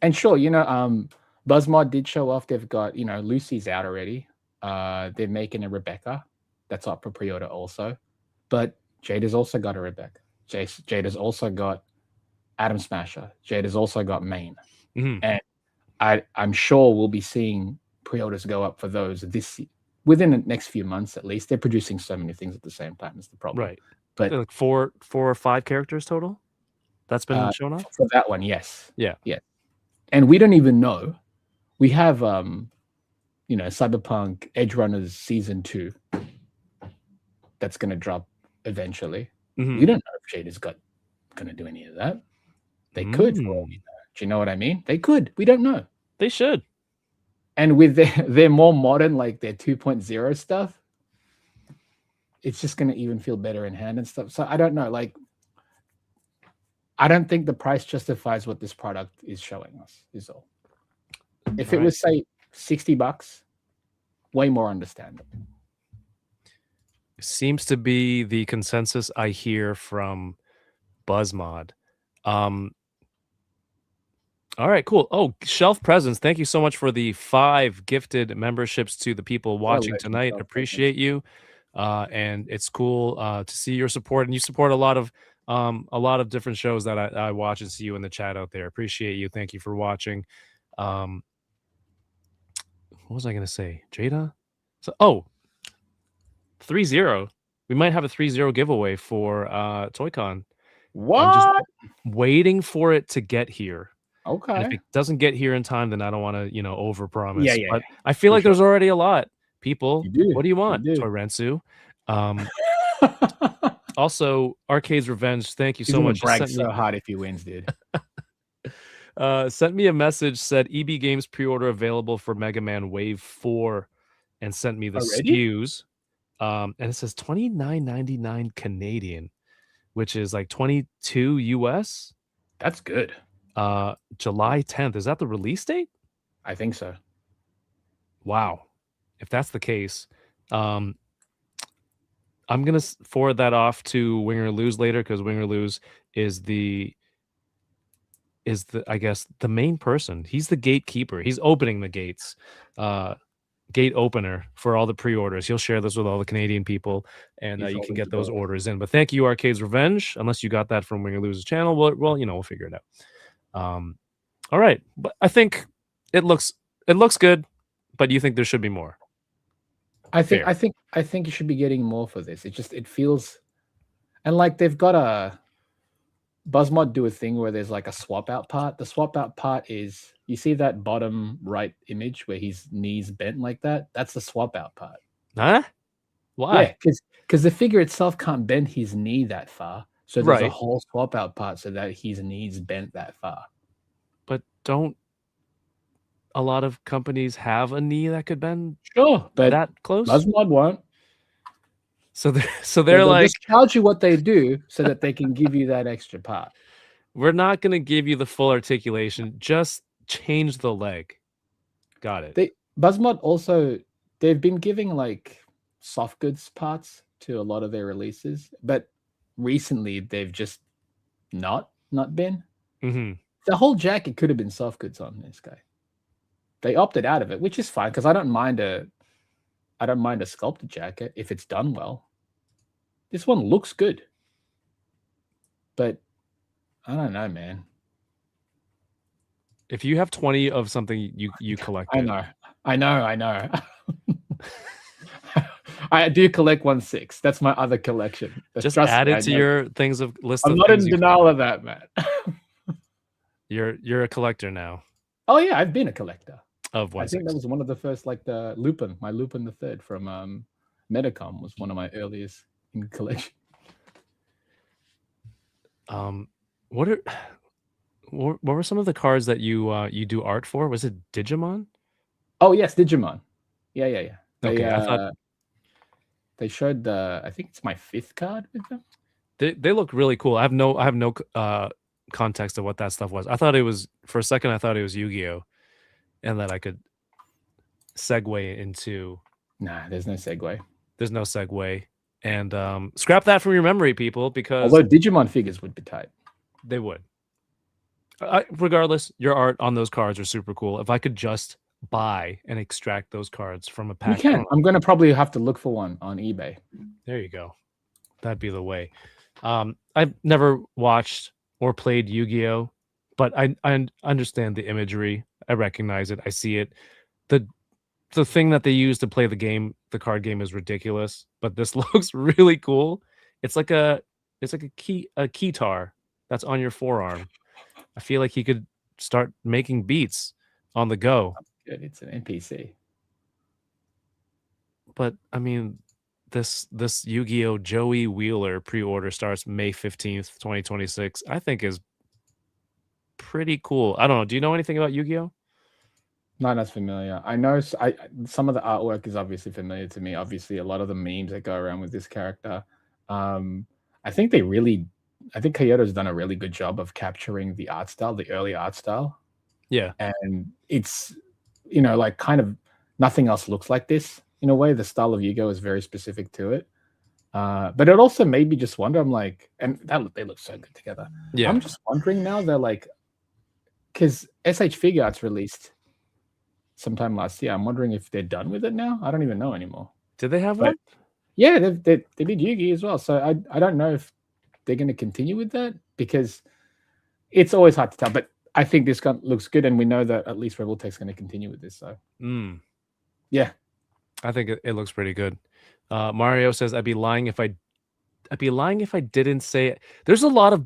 And sure, Buzzmod did show off. They've got, Lucy's out already. They're making a Rebecca. That's up for pre-order also. But Jada's also got a Rebecca. Jada's also got Atom Smasher. Jada's also got Main. And I'm sure we'll be seeing pre-orders go up for those within the next few months at least. They're producing so many things at the same time is the problem. Right. but like four or five characters total. That's been shown off for that one. Yes. Yeah. And we don't even know. We have Cyberpunk Edge Runners Season 2 that's going to drop eventually. Mhm. We don't know if Jada's going to do any of that. They could. For all we know. Do you know what I mean? They could. We don't know. They should. And with their more modern, like their 2.0 stuff, it's just going to even feel better in hand and stuff. So I don't know. Like, I don't think the price justifies what this product is showing us, is all. If it was, say, $60, way more understandable. Seems to be the consensus I hear from Buzzmod. All right, cool. Oh, Shelf Presence, thank you so much for the 5 gifted memberships to the people watching tonight. Appreciate you. And it's cool to see your support, and you support a lot of different shows that I watch and see you in the chat out there. Appreciate you. Thank you for watching. What was I going to say? Jada? 3-0. We might have a 3-0 giveaway for ToyCon. What? I'm just waiting for it to get here. Okay. And if it doesn't get here in time, then I don't want to, overpromise. Yeah. But I feel like there's already a lot. People, what do you want? You do. Toyrensu. Also, Arcade's Revenge, thank you so much. Brag so hard if he wins, dude. Sent me a message, said EB Games pre-order available for Mega Man Wave 4, and sent me the SKUs. And it says $29.99 Canadian, which is like $22 US. That's good. July 10th. Is that the release date? I think so. Wow. If that's the case, I'm gonna forward that off to Wing or Lose later, because Wing or Lose is the I guess the main person. He's the gatekeeper. He's opening the gates. Gate opener for all the pre-orders. He'll share this with all the Canadian people, and you can get those orders in. But thank you, Arcade's Revenge. Unless you got that from Wing or Lose's channel, well, we'll figure it out. All right, but I think it looks good, but you think there should be more? I think you should be getting more for this. It feels, and like they've got a Buzzmod do a thing where there's like a swap out part. The swap out part is, you see that bottom right image where his knees bent like that? That's the swap out part. Huh? Why? Yeah, because the figure itself can't bend his knee that far. So there's a whole swap out part so that his knees bent that far. But don't a lot of companies have a knee that could bend? Sure, but that close? Buzzmod won't. So they're like, just charge you what they do so that they can give you that extra part. We're not going to give you the full articulation. Just change the leg. Got it. Buzzmod also, they've been giving like soft goods parts to a lot of their releases, but recently they've just not been. Mm-hmm. The whole jacket could have been soft goods on this guy. They opted out of it, which is fine because I don't mind a sculpted jacket if it's done well. This one looks good, but I don't know, man. If you have 20 of something, you collect it. I know. I do collect 1/6. That's my other collection. Just add it to your things of list. I'm not in denial of that, man. You're a collector now. Oh yeah, I've been a collector. Of 1/6. I think that was one of the first, like the Lupin, my Lupin the Third from Metacom was one of my earliest in collection. What were some of the cards that you do art for? Was it Digimon? Oh yes, Digimon. Yeah. Okay, I thought they showed I think it's my 5th card with them. They look really cool. I have no context of what that stuff was. I thought it was, for a second I thought it was Yu-Gi-Oh, and that I could segue into. Nah, there's no segue. There's no segue. And scrap that from your memory, people, because although Digimon figures would be tight. They would. Regardless, your art on those cards are super cool. If I could just buy and extract those cards from a pack. You can. I'm going to probably have to look for one on eBay. There you go. That'd be the way. I've never watched or played Yu-Gi-Oh, but I understand the imagery. I recognize it. I see it. The thing that they use to play the game, the card game, is ridiculous, but this looks really cool. It's like a it's like a keytar that's on your forearm. I feel like he could start making beats on the go. Good. It's an NPC. But I mean, this Yu-Gi-Oh! Joey Wheeler pre-order starts May 15th, 2026. I think is pretty cool. I don't know. Do you know anything about Yu-Gi-Oh? Not as familiar. I know some of the artwork is obviously familiar to me. Obviously, a lot of the memes that go around with this character. I think Kyoto's done a really good job of capturing the art style, the early art style. Yeah. And it's, like kind of nothing else looks like this. In a way, the style of Yu-Gi-Oh! Is very specific to it. But it also made me just wonder, I'm like, and they look so good together. Yeah. I'm just wondering now, they're like, because SHFiguarts released sometime last year. I'm wondering if they're done with it now. I don't even know anymore. Did they have one? Yeah, they did Yu-Gi as well. So I don't know if they're going to continue with that, because it's always hard to tell. But I think this looks good, and we know that at least Revoltech's going to continue with this. So yeah, I think it looks pretty good. Mario says, I'd be lying if I didn't say it. There's a lot of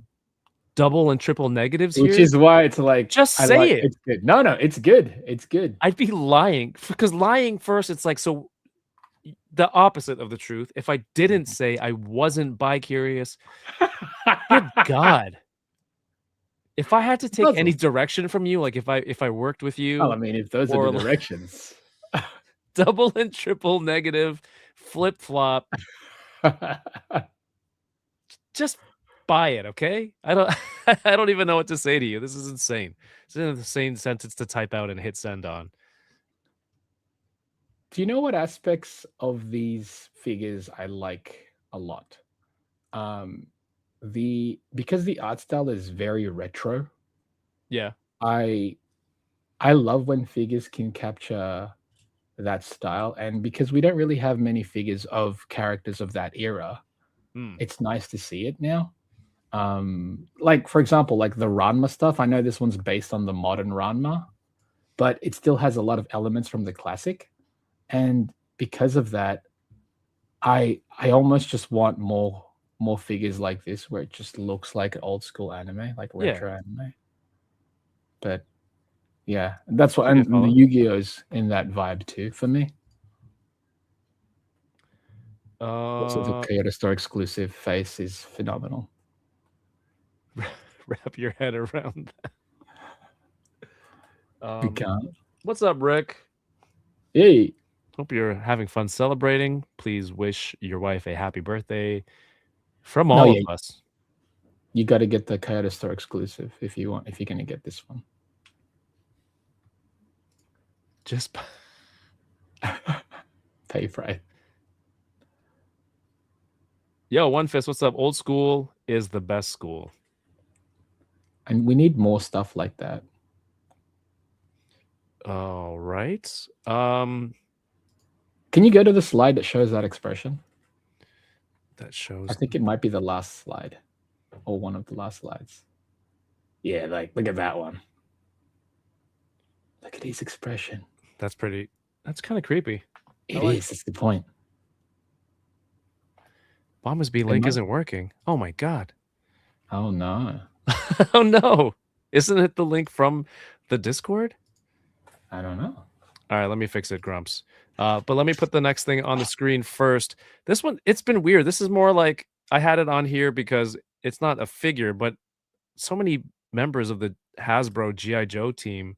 double and triple negatives which here. is why it's like, just say it. It's good. No, it's good. It's good. I'd be lying, because lying first, it's like, so the opposite of the truth. If I didn't say I wasn't bi-curious, good God. If I had to take any direction from you, like if I worked with you, well, I mean, if those are the directions, double and triple negative, flip flop, just buy it, okay? I don't even know what to say to you. This is insane. It's an insane sentence to type out and hit send on. Do you know what aspects of these figures I like a lot? Because the art style is very retro. Yeah. I love when figures can capture that style, and because we don't really have many figures of characters of that era, it's nice to see it now. Like for example, like the Ranma stuff. I know this one's based on the modern Ranma, but it still has a lot of elements from the classic. And because of that, I almost just want more figures like this, where it just looks like old school anime, like retro anime. But yeah, that's what, and the Yu-Gi-Oh's in that vibe too for me. Also, the Kyoto Store exclusive face is phenomenal. Wrap your head around that. We can't. What's up, Rick? Hey. Hope you're having fun celebrating. Please wish your wife a happy birthday from all of us. You got to get the Kyoto Store exclusive if you're going to get this one. Just pay for it. Yo, One Fist, what's up? Old school is the best school. And we need more stuff like that. All right. Can you go to the slide that shows that expression? That shows. I think it might be the last slide, or one of the last slides. Yeah, like look at that one. Look at his expression. That's pretty. That's kind of creepy. It is. That's the point. Bombasby link isn't working. Oh my God. Oh no. Oh no. Isn't it the link from the Discord? I don't know. All right, let me fix it, Grumps. But let me put the next thing on the screen first. This one, it's been weird. This is more like I had it on here because it's not a figure, but so many members of the Hasbro G.I. Joe team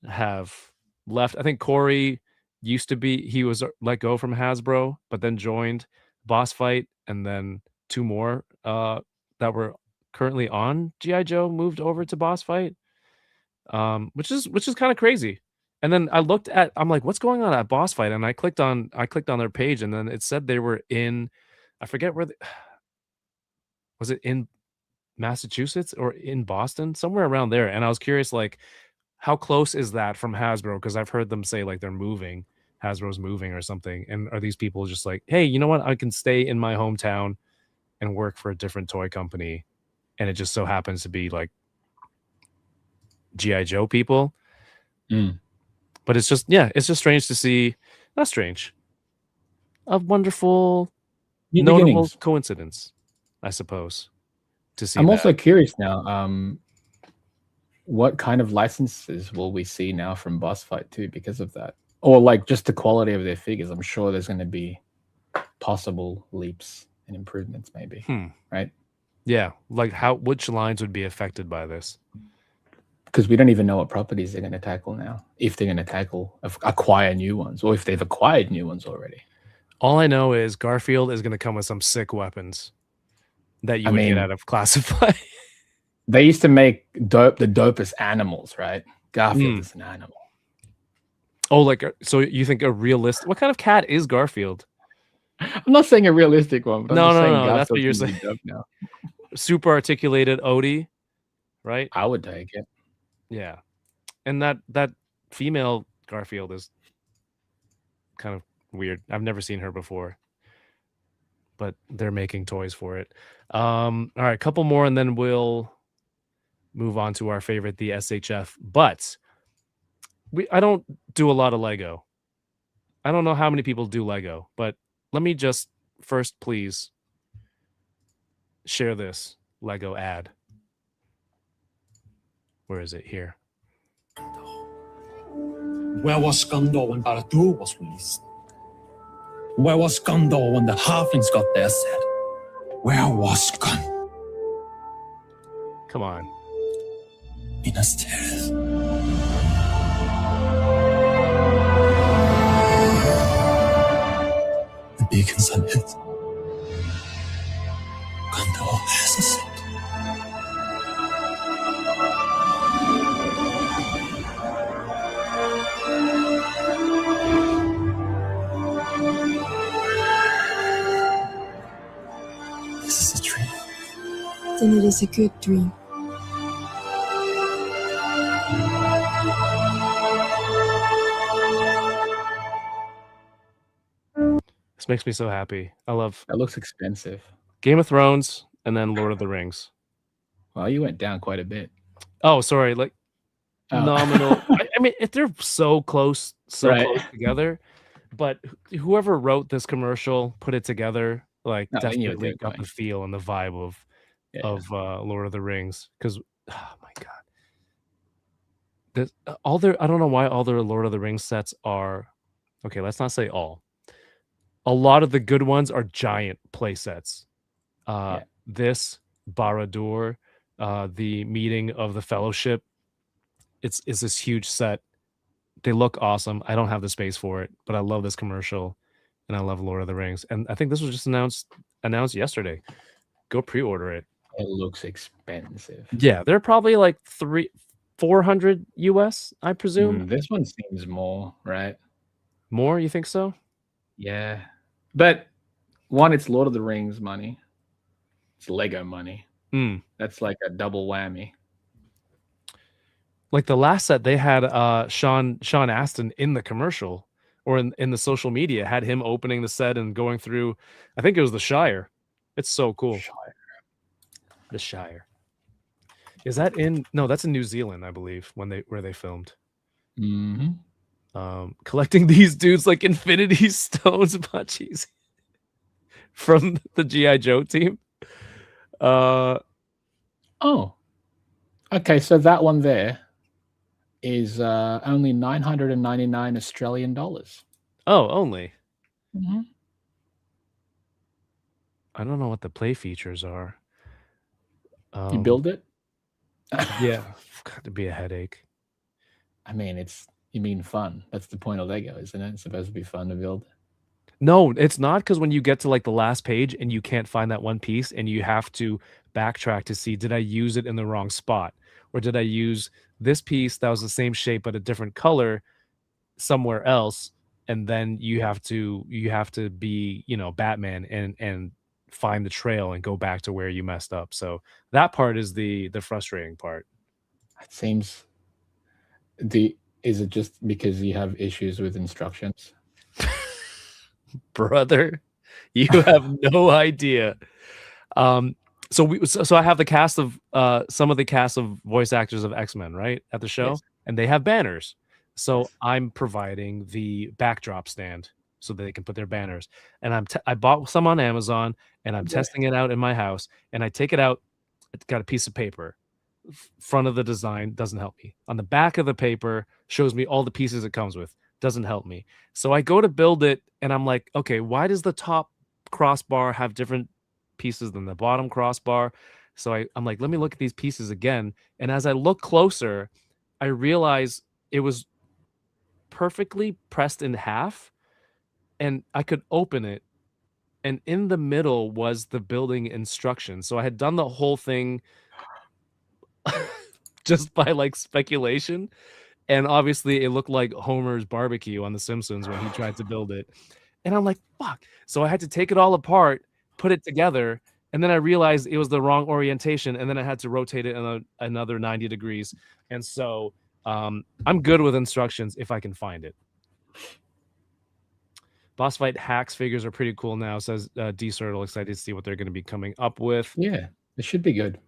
have left. I think Corey he was let go from Hasbro, but then joined Boss Fight, and then two more that were currently on G.I. Joe moved over to Boss Fight, which is kind of crazy. And then I'm like, what's going on at Boss Fight? And I clicked on their page, and then it said they were in, I forget where, was it in Massachusetts or in Boston, somewhere around there. And I was curious, like, how close is that from Hasbro? Because I've heard them say like Hasbro's moving or something. And are these people just like, hey, you know what? I can stay in my hometown and work for a different toy company. And it just so happens to be like G.I. Joe people. But it's just strange to see. Not strange. A wonderful, notable coincidence, I suppose, to see I'm that. also curious now. What kind of licenses will we see now from Boss Fight 2 because of that? Or like just the quality of their figures? I'm sure there's going to be possible leaps and improvements, maybe. Right? Yeah, like which lines would be affected by this? Because we don't even know what properties they're going to tackle now. If they're going to acquire new ones, or if they've acquired new ones already. All I know is Garfield is going to come with some sick weapons that you would get out of Classify. They used to make the dopest animals, right? Garfield is an animal. Oh, like, so you think a realistic... What kind of cat is Garfield? I'm not saying a realistic one, but I'm just saying Garfield's that's what you're saying. dope now. Super articulated Odie, right? I would take it. Yeah. And that female Garfield is kind of weird. I've never seen her before. But they're making toys for it. All right, a couple more, and then we'll move on to our favorite, the SHF. But I don't do a lot of Lego. I don't know how many people do Lego, but let me just first please share this Lego ad. Where is it? Here. Where was Gondor when Barad-dûr was released? Where was Gondor when the halflings got their set? Where was Gondor? Come on. Minas Tirith. The beacons are lit. Gondor has a set. This is a dream. Then it is a good dream. This makes me so happy. I love... That looks expensive. Game of Thrones and then Lord of the Rings. Well, you went down quite a bit. Oh, sorry. Like, nominal. I mean, if they're so close together, but whoever wrote this commercial, put it together, like, definitely got the feel and the vibe of Lord of the Rings. Because, oh my god, I don't know why all their Lord of the Rings sets are... Okay, let's not say all. A lot of the good ones are giant play sets. This, Barad-dûr, the meeting of the Fellowship, it's this huge set. They look awesome. I don't have the space for it, but I love this commercial, and I love Lord of the Rings. And I think this was just announced yesterday. Go pre-order it. It looks expensive. Yeah, they're probably like $400 US, I presume. This one seems more, right? More, you think so? Yeah. But one, it's Lord of the Rings money. It's Lego money. That's like a double whammy. Like the last set, they had Sean Astin in the commercial, or in the social media, had him opening the set and going through, I think it was the Shire. It's so cool. The Shire. Is that in... No, that's in New Zealand, I believe, where they filmed. Collecting these dudes like Infinity Stones munchies from the G.I. Joe team. Oh. Okay, so that one there is only 999 Australian dollars. Oh, only. I don't know what the play features are. You build it? Yeah, got to be a headache. I mean, you mean fun. That's the point of Lego, isn't it? It's supposed to be fun to build. No, it's not, because when you get to like the last page and you can't find that one piece and you have to backtrack to see, did I use it in the wrong spot? Or did I use this piece that was the same shape but a different color somewhere else? And then you have to be, Batman and find the trail and go back to where you messed up. So that part is the frustrating part. It seems is it just because you have issues with instructions? Brother, you have no idea. So I have the cast of some of the cast of voice actors of X-Men, right, at the show, and they have banners. So I'm providing the backdrop stand so that they can put their banners. And I bought some on Amazon, and I'm testing it out in my house. And I take it out. It's got a piece of paper. Front of the design doesn't help me. On the back of the paper shows me all the pieces it comes with. Doesn't help me. So I go to build it, and I'm like, okay, why does the top crossbar have different pieces than the bottom crossbar? So I'm like, let me look at these pieces again. And as I look closer, I realize it was perfectly pressed in half, and I could open it. And in the middle was the building instructions. So I had done the whole thing just by like speculation. And obviously it looked like Homer's barbecue on The Simpsons when he tried to build it. And I'm like, fuck. So I had to take it all apart, put it together. And then I realized it was the wrong orientation. And then I had to rotate it another 90 degrees. And so I'm good with instructions if I can find it. Boss fight hacks figures are pretty cool now, says D-Cirtle. Excited to see what they're going to be coming up with. Yeah, it should be good.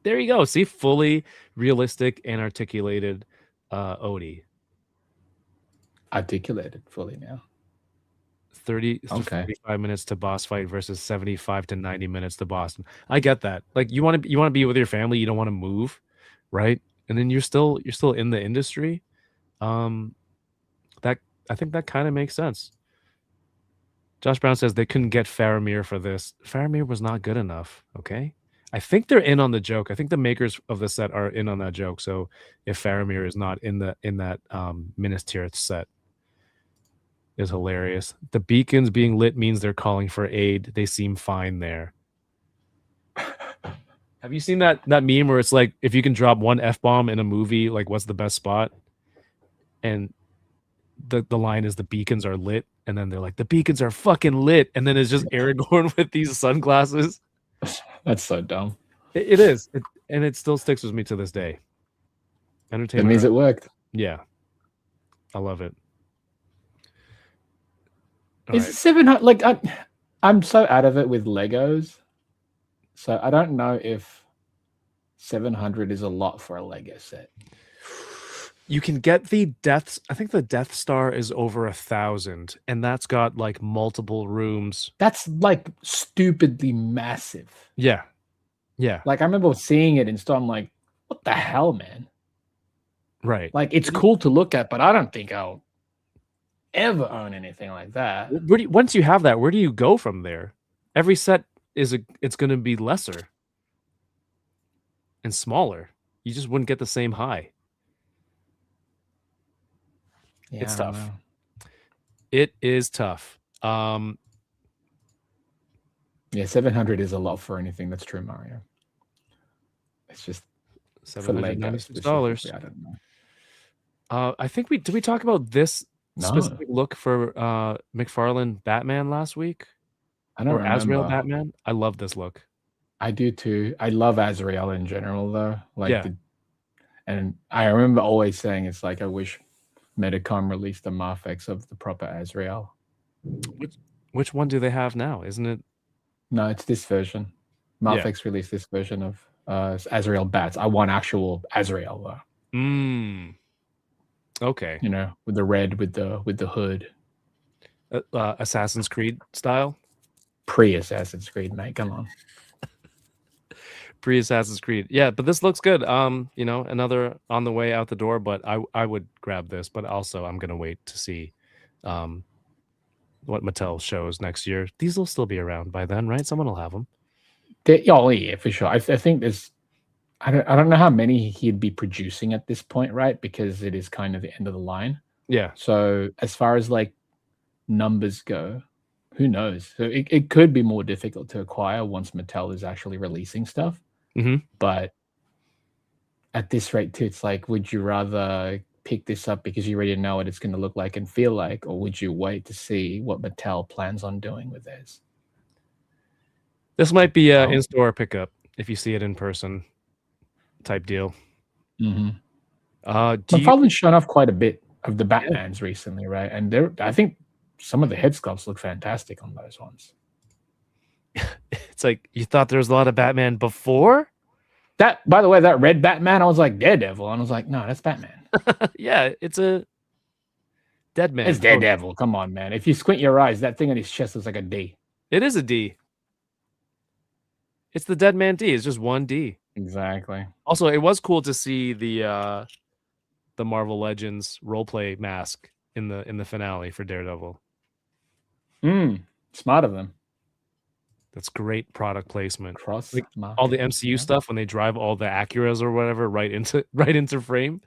There you go. See, fully realistic and articulated Odie. Articulated fully now. 30 to 45 minutes to boss fight versus 75 to 90 minutes to boss. I get that. Like you want to be with your family, you don't want to move, right? And then you're still in the industry. That I think that kind of makes sense. Josh Brown says they couldn't get Faramir for this. Faramir was not good enough. Okay. I think they're in on the joke. I think the makers of the set are in on that joke. So if Faramir is not in that Minas Tirith set, is hilarious. The beacons being lit means they're calling for aid. They seem fine there. Have you seen that meme where it's like, if you can drop one F-bomb in a movie, like what's the best spot? And the line is the beacons are lit. And then they're like, the beacons are fucking lit. And then it's just Aragorn with these sunglasses. That's so dumb. It is. And it still sticks with me to this day. Entertainment. It means it worked. Yeah. I love it. Is it 700? Like, I'm so out of it with Legos. So I don't know if 700 is a lot for a Lego set. You can get the deaths. I think the Death Star is over 1,000, and that's got like multiple rooms. That's like stupidly massive. Yeah. Yeah. Like I remember seeing it and so I'm like, what the hell, man? Right. Like it's cool to look at, but I don't think I'll ever own anything like that. Once you have that, where do you go from there? Every set it's going to be lesser and smaller. You just wouldn't get the same high. Yeah, it's tough. It is tough. Yeah, 700 is a lot for anything. That's true, Mario. It's just $796. I don't know. I think did we talk about this specific look for McFarlane Batman last week? I don't remember. Azrael Batman. I love this look. I do too. I love Azrael in general, though. Like, yeah. And I remember always saying it's like I wish Medicom released the Marfex of the proper Azrael. Which one do they have now? Isn't it? No, it's this version. Marfex released this version of Azrael Bats. I want actual Azrael though. Okay. You know, with the red, with the hood. Assassin's Creed style. Pre-Assassin's Creed, mate. Come on. Pre-Assassin's Creed. Yeah, but this looks good. You know, another on the way out the door, but I would grab this, but also I'm gonna wait to see what Mattel shows next year. These will still be around by then, right? Someone will have them. Yeah, for sure. I think there's I don't know how many he'd be producing at this point, right? Because it is kind of the end of the line. Yeah. So as far as like numbers go, who knows? So it could be more difficult to acquire once Mattel is actually releasing stuff. But at this rate too, it's like, would you rather pick this up because you already know what it's going to look like and feel like, or would you wait to see what Mattel plans on doing with theirs? This might be an in-store pickup if you see it in person type deal. McFarlane's shown off quite a bit of the Batmans recently, right? And I think some of the head sculpts look fantastic on those ones. It's like, you thought there was a lot of Batman before? That, by the way, that red Batman, I was like Daredevil, and I was like, no, that's Batman. Yeah, it's a Dead Man. It's Daredevil. Come on, man. If you squint your eyes, that thing on his chest looks like a D. It is a D. It's the Dead Man D. It's just one D. Exactly. Also, it was cool to see the Marvel Legends roleplay mask in the finale for Daredevil. Smart of them. That's great product placement. Cross Like, all the MCU stuff when they drive all the Acuras or whatever right into frame.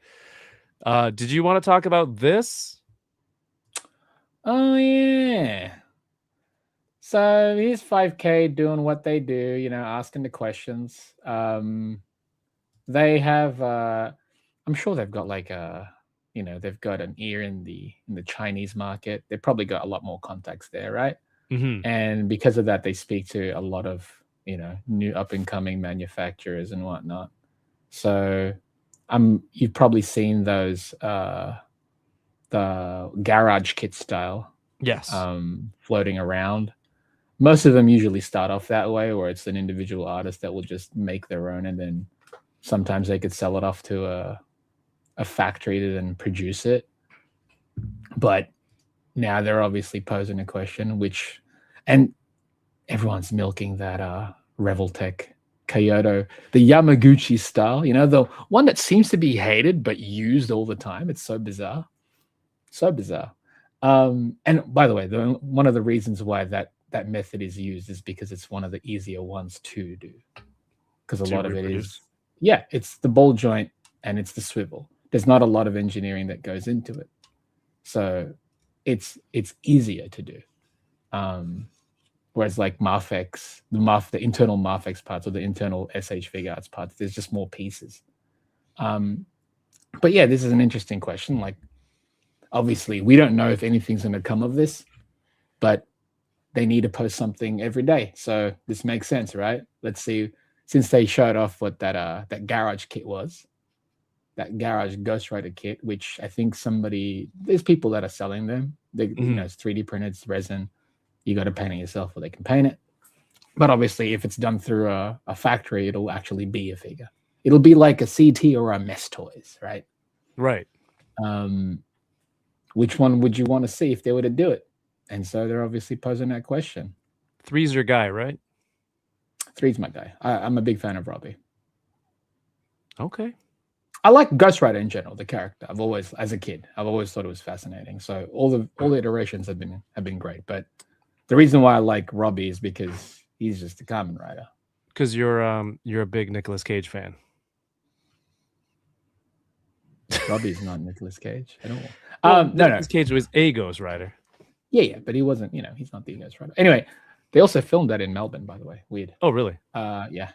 Did you want to talk about this? Oh yeah. So here's 5K doing what they do, you know, asking the questions. They have I'm sure they've got like you know, they've got an ear in the Chinese market. They've probably got a lot more contacts there, right? Mm-hmm. And because of that, they speak to a lot of, you know, new up and coming manufacturers and whatnot. So you've probably seen those the garage kit style, Yes. floating around. Most of them usually start off that way, where it's an individual artist that will just make their own, and then sometimes they could sell it off to a factory to then produce it. But now they're obviously posing a question, and everyone's milking that Revoltech Kyoto, the Yamaguchi style, you know, the one that seems to be hated but used all the time. It's so bizarre. So bizarre. And by the way, one of the reasons why that method is used is because it's one of the easier ones to do. Because a lot of it is, it's the ball joint and it's the swivel. There's not a lot of engineering that goes into it. So it's easier to do. Whereas like Marfex, the internal Marfex parts or the internal SHFiguarts parts, there's just more pieces. But yeah, this is an interesting question. Like, obviously, we don't know if anything's going to come of this, but they need to post something every day. So this makes sense, right? Let's see. Since they showed off what that garage kit was, that garage Ghost Rider kit, which I think there's people that are selling them. You know, it's 3D printed, it's resin. You got to paint it yourself, or they can paint it. But obviously, if it's done through a factory, it'll actually be a figure. It'll be like a CT or a Mess Toys, right? Right. Which one would you want to see if they were to do it? And so they're obviously posing that question. 3's your guy, right? 3's my guy. I'm a big fan of Robbie. Okay. I like Ghost Rider in general, the character. As a kid, I've always thought it was fascinating. So all the iterations have been great. But the reason why I like Robbie is because he's just a Kamen Rider. Because you're a big Nicolas Cage fan. Robbie's not Nicolas Cage at all. No. Nicolas Cage was a Ghost Rider. Yeah, but he wasn't. You know, he's not the Ghost Rider. Anyway, they also filmed that in Melbourne, by the way. Weird. Oh, really? Yeah,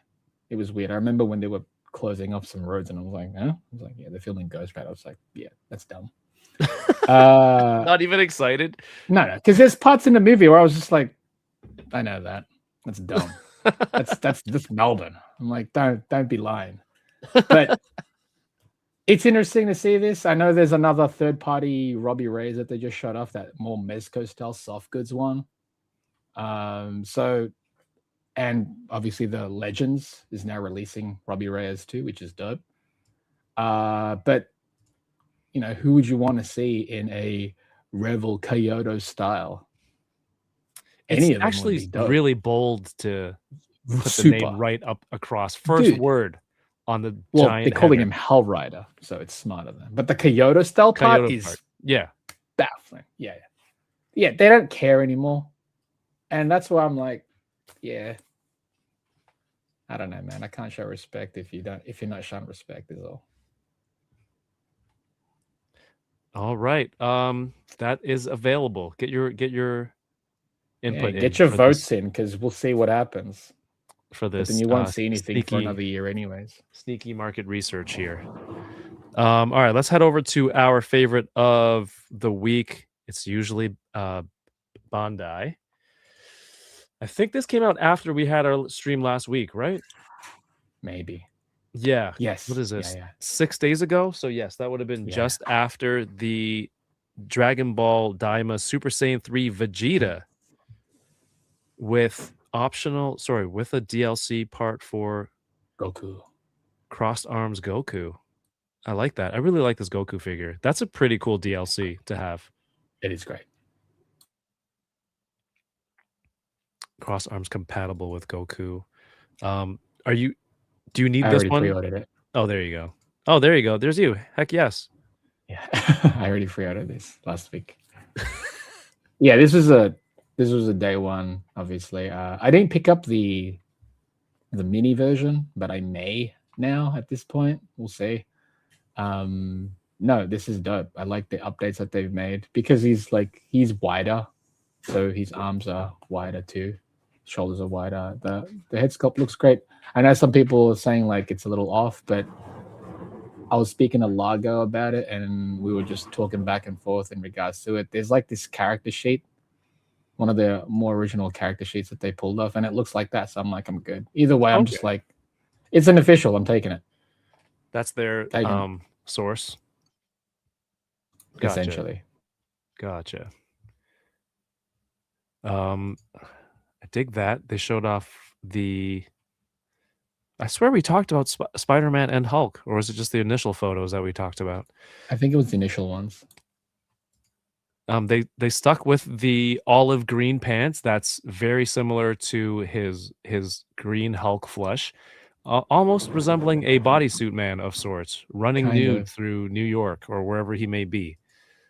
it was weird. I remember when they were closing off some roads, and I was like, huh? I was like, yeah, they're filming Ghost Rider. I was like, yeah, that's dumb. Not even excited. No, because there's parts in the movie where I was just like, I know that. That's dumb. that's Melbourne. I'm like, don't be lying. But it's interesting to see this. I know there's another third-party Robbie Reyes that they just shot off, that more Mezco style soft goods one. So, and obviously the Legends is now releasing Robbie Reyes too, which is dope. But you know, who would you want to see in a Revel Kyoto style? Any of them actually would be dope. Really bold to put the name right up across. First word on the giant. They're calling him Hell Rider, so it's smarter than. But the Kyoto style part is baffling. Yeah. They don't care anymore, and that's why I'm like, yeah. I don't know, man. I can't show respect if you're not showing respect, is all. All right. That is available. Get your input in. Get your votes in, because we'll see what happens. For this. But then you won't see anything for another year anyways. Sneaky market research here. All right, let's head over to our favorite of the week. It's usually Bandai. I think this came out after we had our stream last week, right? Maybe. Yeah. Yes. What is this? Yeah. 6 days ago? So yes, that would have been just after the Dragon Ball Daima Super Saiyan 3 Vegeta with a DLC part for Goku. Crossed Arms Goku. I like that. I really like this Goku figure. That's a pretty cool DLC to have. It is great. Cross arms compatible with Goku. Are you? Do you need I this already one? pre-ordered it. Oh, there you go. Oh, there you go. There's you. Heck yes. Yeah, I already pre-ordered this last week. Yeah, this was a day one. Obviously, I didn't pick up the mini version, but I may now. At this point, we'll see. No, this is dope. I like the updates that they've made because he's wider, so his arms are wider too. Shoulders are wider. The head sculpt looks great. I know some people are saying like it's a little off, but I was speaking to Largo about it, and we were just talking back and forth in regards to it. There's like this character sheet, one of the more original character sheets that they pulled off, and it looks like that. So I'm like, I'm good. Either way, I'm just like, it's an official. I'm taking it. That's their source. Gotcha. Essentially. Gotcha. I dig that. They showed off the. I swear we talked about Spider-Man and Hulk, or was it just the initial photos that we talked about? I think it was the initial ones. They stuck with the olive green pants. That's very similar to his green Hulk flesh, almost resembling a bodysuit man of sorts, running nude through New York or wherever he may be.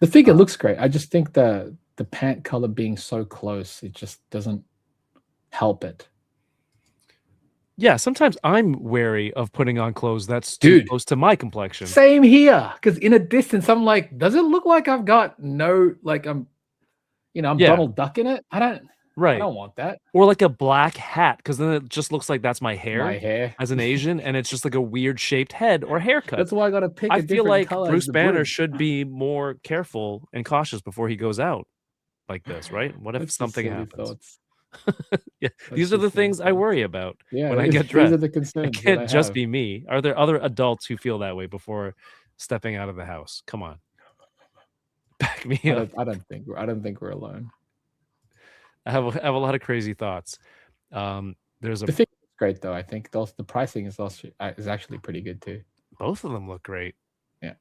The figure looks great. I just think the pant color being so close, it just doesn't help it. Yeah, sometimes I'm wary of putting on clothes that's too close to my complexion. Same here, because in a distance, I'm like, does it look like I've got no, like I'm Donald Duck in it? I don't want that. Or like a black hat, because then it just looks like that's my hair. My hair. As an Asian, and it's just like a weird shaped head or haircut. That's why I got to pick. I feel like Bruce Banner should be more careful and cautious before he goes out like this, right? What if something happens? Yeah, these are the things I worry about when I get dressed. These are the concerns. It can't just be me. Are there other adults who feel that way before stepping out of the house? Come on, back me up. I don't think we're alone. I have a lot of crazy thoughts. There's the thing is great though. I think the pricing is actually pretty good too. Both of them look great. Yeah.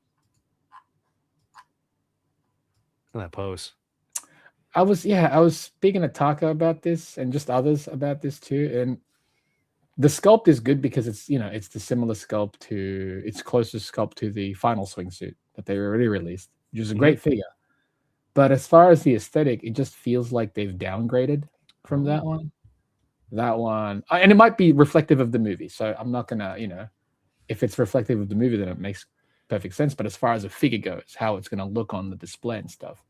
Look at that pose. I was speaking to Taka about this and just others about this too. And the sculpt is good because it's the similar sculpt to its closest sculpt to the final swingsuit that they already released, which is a great figure. But as far as the aesthetic, it just feels like they've downgraded from that one. That one, and it might be reflective of the movie. So I'm not gonna, if it's reflective of the movie, then it makes perfect sense. But as far as a figure goes, how it's gonna look on the display and stuff.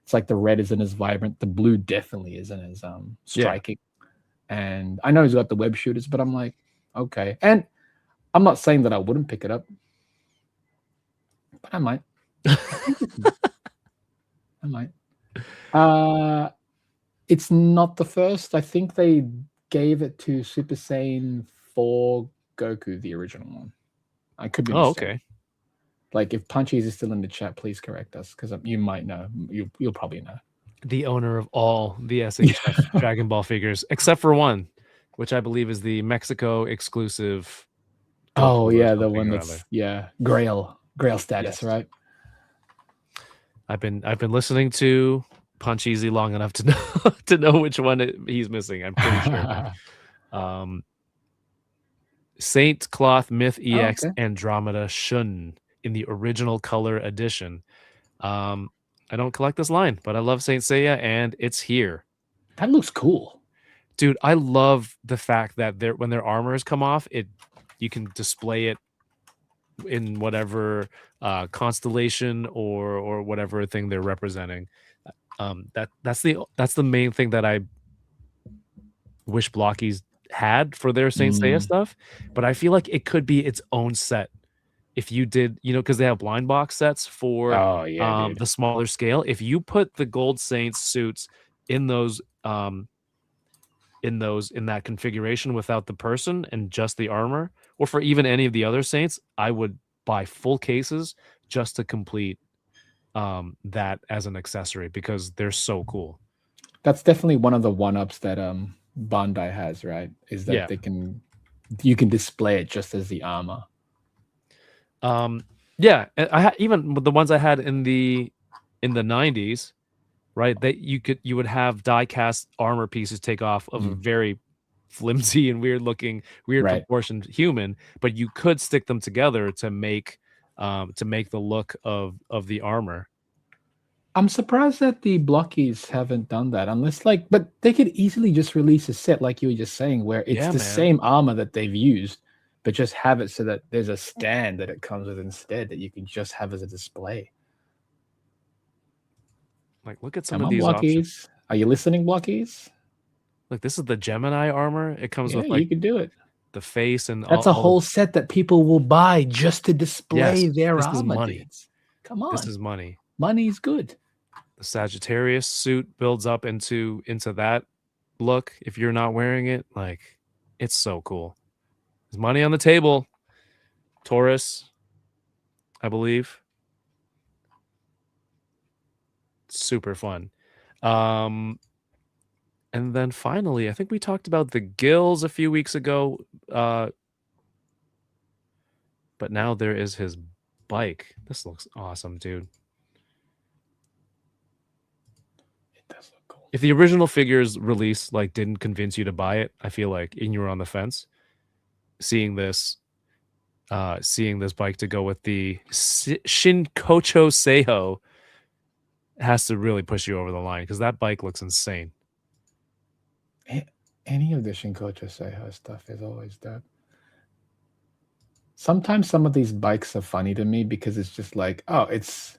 It's like the red isn't as vibrant. The blue definitely isn't as striking. Yeah. And I know he's got the web shooters, but I'm like, okay. And I'm not saying that I wouldn't pick it up, but I might. I might. It's not the first. I think they gave it to Super Saiyan 4 Goku, the original one. I could be mistaken. Okay. Like, if Punchies is still in the chat, please correct us, because you might know. You'll probably know. The owner of all the SHF Dragon Ball figures, except for one, which I believe is the Mexico exclusive. Oh, yeah, the one that's, Grail status, right? I've been listening to Punch Easy long enough to know which one he's missing. I'm pretty sure. Saint Cloth Myth EX Andromeda Shun in the original color edition. I don't collect this line, but I love Saint Seiya, and it's here. That looks cool, dude. I love the fact that when their armors come off, you can display it in whatever constellation or whatever thing they're representing. That's the main thing that I wish Blockies had for their Saint Seiya stuff, but I feel like it could be its own set if you did, because they have blind box sets for the smaller scale. If you put the Gold Saints suits in those in that configuration without the person and just the armor, or for even any of the other Saints, I would buy full cases just to complete that as an accessory, because they're so cool. That's definitely one of the one-ups that Bandai has, right? Is that you can display it just as the armor. Yeah, even the ones I had in the 90s, right? That you would have die cast armor pieces take off of a very flimsy and weird Right. proportioned human, but you could stick them together to make the look of the armor. I'm surprised that the blockies haven't done that, unless like, but they could easily just release a set like you were just saying, where it's Yeah, the man. same armor that they've used, but just have it so that there's a stand that it comes with instead that you can just have as a display. Like, look at some Come of on, these options. blockies. Are you listening, blockies? Like, this is the Gemini armor. It comes Yeah, with you like could do it. the face and That's all a whole set that people will buy just to display Yes, their this is armor. money. Dudes. Come on, This is money. money's good. The Sagittarius suit builds up into that look. If you're not wearing it, like, it's so cool. There's money on the table. Taurus, I believe. Super fun. And then finally, I think we talked about the gills a few weeks ago. But now there is his bike. This looks awesome, dude. It does look cool. If the original figures release like didn't convince you to buy it, I feel like you were on the fence. Seeing this bike to go with the Shinkocho Seiho has to really push you over the line because that bike looks insane. Any of the Shinkocho Seiho stuff is always dope. Sometimes some of these bikes are funny to me because it's just like, oh, it's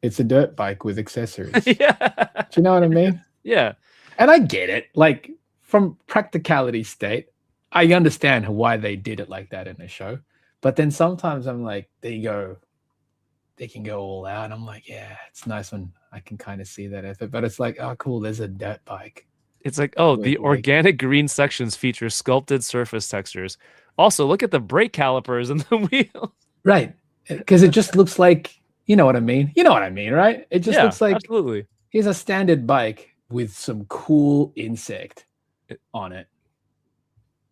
a dirt bike with accessories. Yeah. Do you know what I mean? Yeah. And I get it. Like, from practicality state, I understand why they did it like that in the show. But then sometimes I'm like, they can go all out. I'm like, yeah, it's nice when I can kind of see that effort. But it's like, oh, cool, there's a dirt bike. It's like, oh, the Like- organic green sections feature sculpted surface textures. Also, look at the brake calipers and the wheels. Right. Because it just looks like, you know what I mean? You know what I mean, right? It just looks like absolutely. here's a standard bike with some cool insect on it.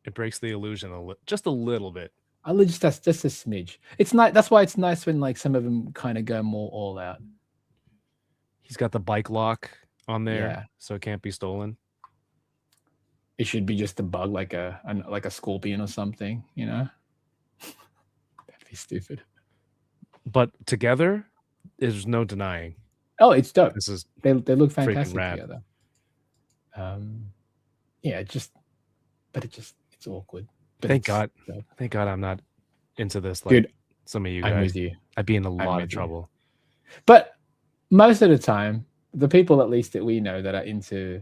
It breaks the illusion just a little bit. That's just a smidge. It's not. That's why it's nice when like some of them kind of go more all out. He's got the bike lock on there, Yeah. so it can't be stolen. It should be just a bug, like a scorpion or something. You know, that'd be stupid. But together, there's no denying. Oh, it's dope. This is They look freaking fantastic rad. together. Yeah, it's awkward. But Thank it's God. dope. Thank God I'm not into this like Dude, some of you I'm guys. with you. I'd be in a lot with of you. trouble. But most of the time, the people at least that we know that are into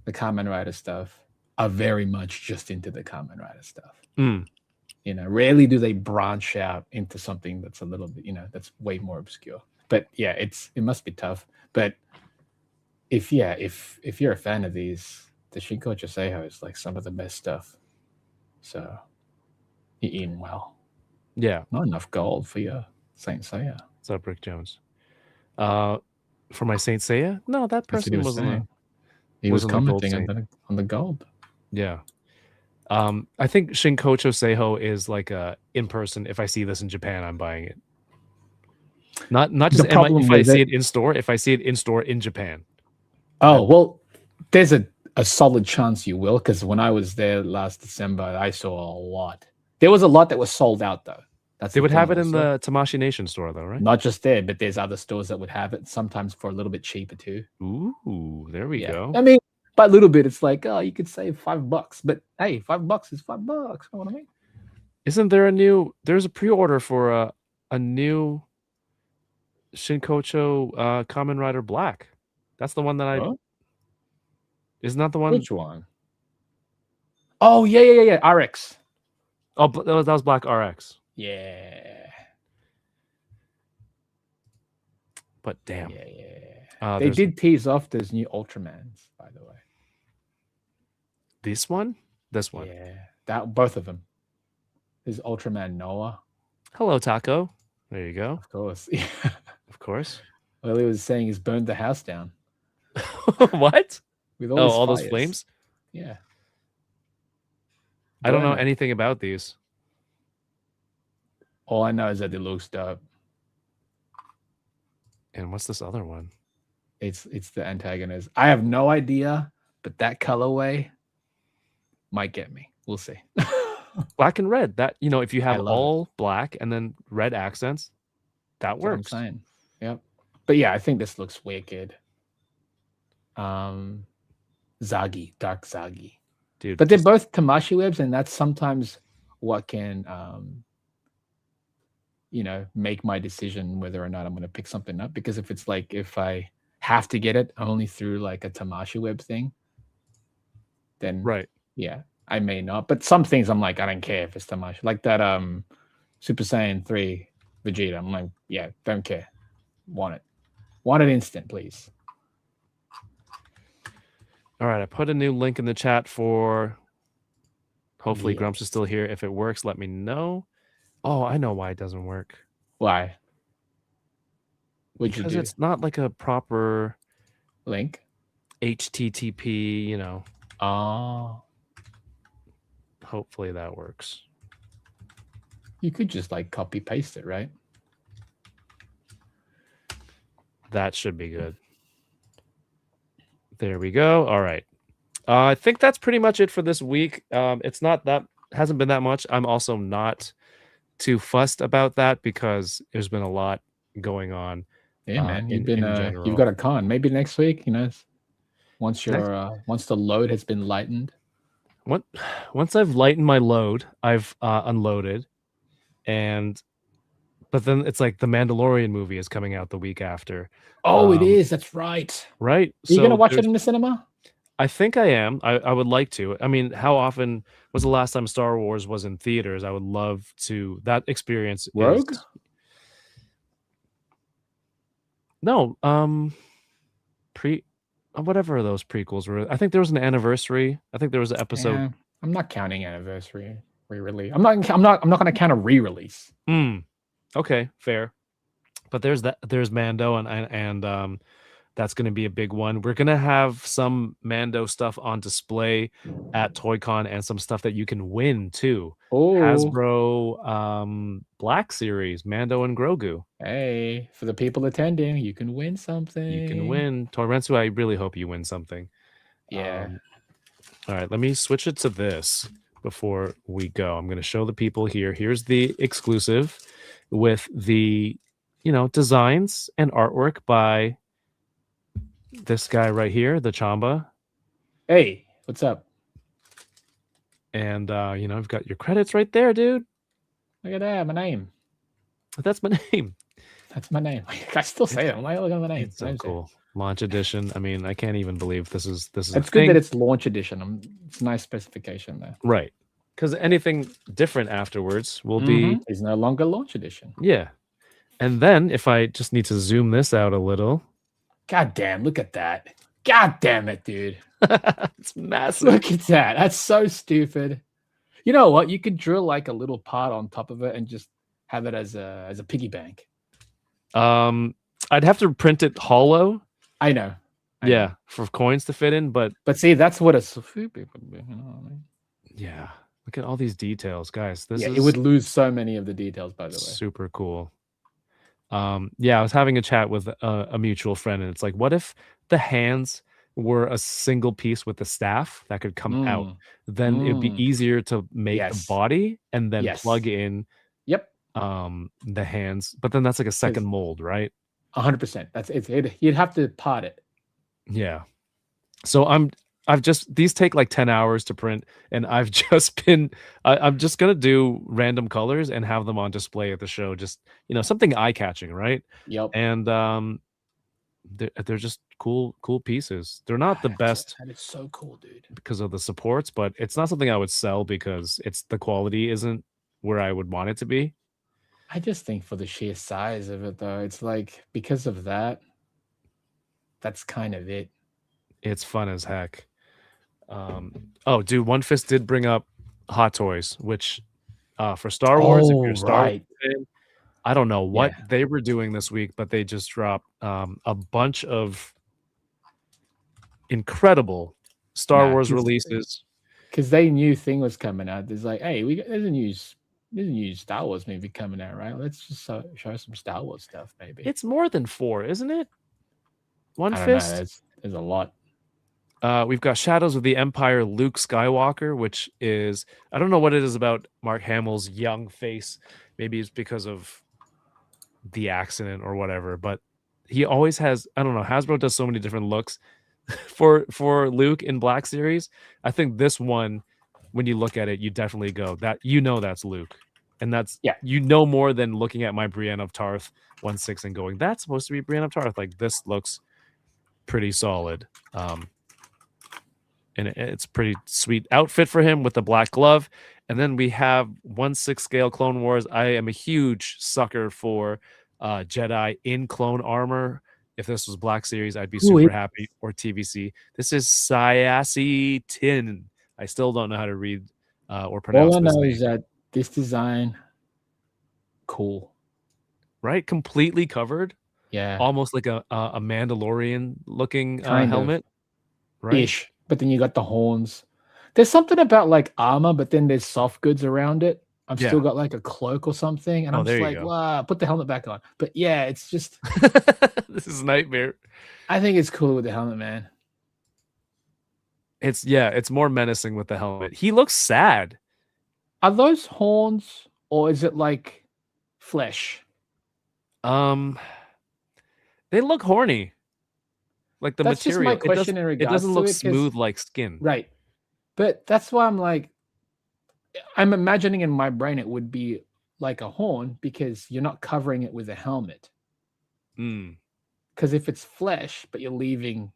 the Kamen Rider stuff are very much just into the Kamen Rider stuff. Mm. You know, rarely do they branch out into something that's a little bit, you know, that's way more obscure. But yeah, it must be tough. But if you're a fan of these, the Shinkocho Seiho is like some of the best stuff. So you're in well. Yeah. Not enough gold for your Saint Seiya. What's up, Rick Jones? For my Saint Seiya? No, that That's what he person was wasn't. saying. He was wasn't a gold commenting saint. on the gold. Yeah. I think Shinkocho Seiho is like a in person. If I see this in Japan, I'm buying it. Not just if I see it in store. If I see it in store in Japan. Oh well, there's a solid chance you will, because when I was there last December, I saw a lot. There was a lot that was sold out though. They would have it in the Tamashii Nation store though, right? Not just there, but there's other stores that would have it. Sometimes for a little bit cheaper too. Ooh, there we go. I mean, by a little bit, it's like, oh, you could save $5, but hey, $5 is $5. You know what I mean? Isn't there there's a pre-order for a new Shinkocho Kamen Rider Black? That's the one that isn't that the one? Which one? Oh yeah. RX. Oh, that was Black RX. Yeah. But damn. Yeah. They did tease off those new Ultramans, by the way. This one? This one. Yeah. Both of them. There's Ultraman Noah. Hello, Taco. There you go. Of course. Of course. All he was saying is burned the house down. What? With all those fires. flames? Yeah. I don't know anything about these. All I know is that it looks dope. And what's this other one? It's the antagonist. I have no idea, but that colorway might get me. We'll see. Black and red. That, you know, if you I have love it. all black and then red accents, that That's what I'm works. saying. Yep. But yeah, I think this looks wicked. Zagi, dark Zagi. Dude. But they're both Tamashi webs, and that's sometimes what can you know, make my decision whether or not I'm gonna pick something up. Because if it's like if I have to get it only through like a Tamashi web thing, then right. Yeah, I may not. But some things I'm like, I don't care if it's Tamashi. Like that Super Saiyan 3 Vegeta. I'm like, yeah, don't care. Want it. Want it instant, please. All right, I put a new link in the chat for hopefully Grumps is Yes. still here. If it works, let me know. Oh, I know why it doesn't work. Why? What'd you Because do? it's not like a proper Link? HTTP, you know. Oh. Hopefully that works. You could just like copy paste it, right? That should be good. There we go. All right. I think that's pretty much it for this week. It's not that hasn't been that much. I'm also not too fussed about that because there's been a lot going on. Yeah, man. You've in been general. you've got a con. Maybe next week, you know, once your once the load has been lightened. Once I've lightened my load, I've unloaded, but then it's like the Mandalorian movie is coming out the week after. Oh, it is. That's right. Right. Are you gonna watch it in the cinema? I think I am. I would like to. I mean, how often was the last time Star Wars was in theaters? I would love to. That experience. Rogue? No. Whatever those prequels were. I think there was an anniversary. I think there was an episode. Yeah, I'm not counting anniversary re-release. I'm not going to count a re-release. Okay, fair. But there's Mando and that's going to be a big one. We're going to have some Mando stuff on display at ToyCon and some stuff that you can win too. Oh, Hasbro Black Series, Mando and Grogu. Hey, for the people attending, you can win something. You can win. Torensu, I really hope you win something. Yeah. All right, let me switch it to this before we go. I'm going to show the people here. Here's the exclusive with the, you know, designs and artwork by this guy right here, the Chamba. Hey, what's up? And you know, I've got your credits right there, dude. Look at that, my name. That's my name. That's my name. I still say it. I'm like, look at my name. It's so cool. Launch edition. I mean, I can't even believe this is. It's good that it's launch edition. It's a nice specification there. Right. Because anything different afterwards will be is no longer launch edition. Yeah. And then if I just need to zoom this out a little. God damn, look at that. God damn it, dude. It's massive. Look at that. That's so stupid. You know what? You could drill like a little part on top of it and just have it as a piggy bank. I'd have to print it hollow. I know. Yeah, for coins to fit in, but see, that's what a Sofubi would be. You know what I mean? Yeah. Look at all these details, guys. This is it would lose so many of the details, by the way. Super cool. Yeah, I was having a chat with a mutual friend, and it's like, what if the hands were a single piece with the staff that could come out? Then it'd be easier to make the body and then plug in the hands. But then that's like a second mold, right? 100%. That's it. You'd have to pot it. Yeah. So I've just, these take like 10 hours to print, and I've just been, I'm just going to do random colors and have them on display at the show. Just, you know, something eye catching, right? Yep. And they're just cool pieces. They're not the best. That is so cool, dude. Because of the supports, but it's not something I would sell because the quality isn't where I would want it to be. I just think for the sheer size of it, though, it's like, because of that, that's kind of it. It's fun as heck. Oh, dude, One Fist did bring up Hot Toys, which for Star Wars, if you're a Star Wars fan, I don't know what they were doing this week, but they just dropped a bunch of incredible Star Wars releases. Because they knew thing was coming out. There's like, hey, there's a new Star Wars movie coming out, right? Let's just show some Star Wars stuff, maybe. It's more than 4, isn't it? One I don't know. Fist. There's a lot. We've got Shadows of the Empire, Luke Skywalker, which is, I don't know what it is about Mark Hamill's young face. Maybe it's because of the accident or whatever, but he always has, I don't know, Hasbro does so many different looks for Luke in Black Series. I think this one, when you look at it, you definitely go that, that's Luke. And that's, Yeah. more than looking at my Brienne of Tarth 1/6 and going, that's supposed to be Brienne of Tarth. Like, this looks pretty solid. And it's pretty sweet outfit for him with the black glove. And then we have 1/6 scale Clone Wars. I am a huge sucker for Jedi in clone armor. If this was Black Series, I'd be super happy. Or TVC. This is Sayasi Tin. I still don't know how to read or pronounce All I this know name. is that this design, cool. Right? Completely covered. Yeah. Almost like a Mandalorian looking Kind of. helmet. Right? Ish. But then you got the horns. There's something about like armor, but then there's soft goods around it. I've still got like a cloak or something, and I'm just like, wow, put the helmet back on. But yeah, it's just this is a nightmare. I think it's cool with the helmet, man. It's more menacing with the helmet. He looks sad. Are those horns or is it like flesh? They look horny. Like the That's material. just my question in regards it doesn't to look it, 'cause- smooth like skin. Right. But that's why I'm like, I'm imagining in my brain it would be like a horn because you're not covering it with a helmet. Mm. Because if it's flesh, but you're leaving,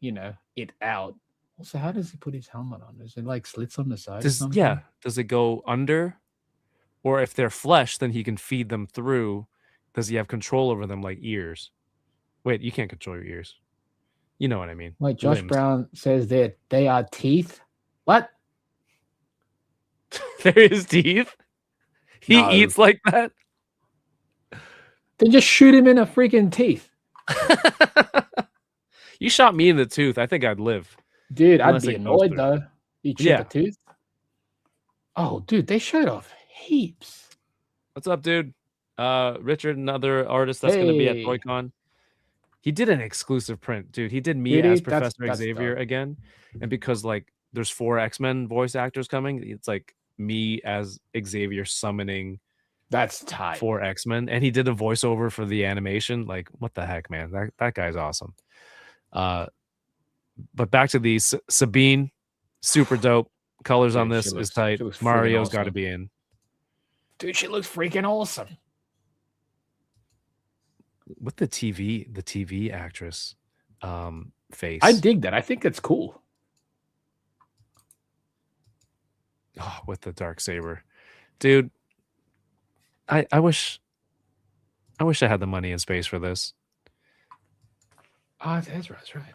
it out. Also, how does he put his helmet on? Is it like slits on the side? Or something? Yeah. Does it go under? Or if they're flesh, then he can feed them through. Does he have control over them like ears? Wait, you can't control your ears. You know what I mean. Wait, Josh Limbs. Brown says that they are teeth. What? They're his teeth? He No. eats like that? Then just shoot him in a freaking teeth. You shot me in the tooth. I think I'd live. Dude, Unless I'd be it goes annoyed through. though. You chip Yeah. a tooth. Oh, dude, they showed off heaps. What's up, dude? Richard, another artist that's going to be at Hey. ToyCon. He did an exclusive print, dude. He did me Did he? as That's Professor Xavier dope. again. And because like there's 4 X-Men voice actors coming, it's like me as Xavier summoning That's tight. 4 X-Men. And he did a voiceover for the animation. Like, what the heck, man? That guy's awesome. But back to the Sabine, super dope. Colors on Dude, this she is looks- tight. she looks freaking Mario's got to awesome. be in. Dude, she looks freaking awesome. With the TV actress face. I dig that. I think that's cool. Oh, with the dark saber, dude. I wish I had the money and space for this. Ah, that's right. That's right.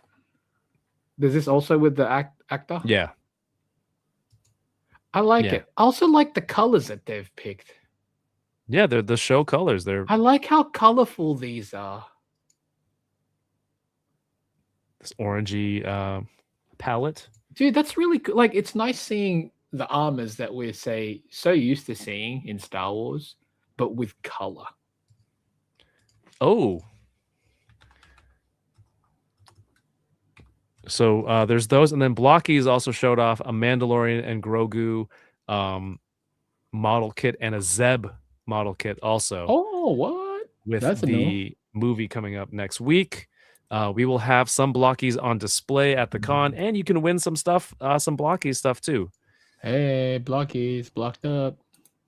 Is this also with the actor? Yeah, I like Yeah. it. I also like the colors that they've picked. yeah. They're the show colors. They're I like how colorful these are. this orangey palette. Dude, that's really cool. Like, it's nice seeing the armors that we're so used to seeing in Star Wars, but with color. Oh, so there's those, and then Blockies also showed off a Mandalorian and Grogu model kit and a Zeb model kit also. Oh, what? With That's a new the movie coming up next week. We will have some Blockies on display at the con, and you can win some stuff, some Blockies stuff too. Hey, blockies, blocked up.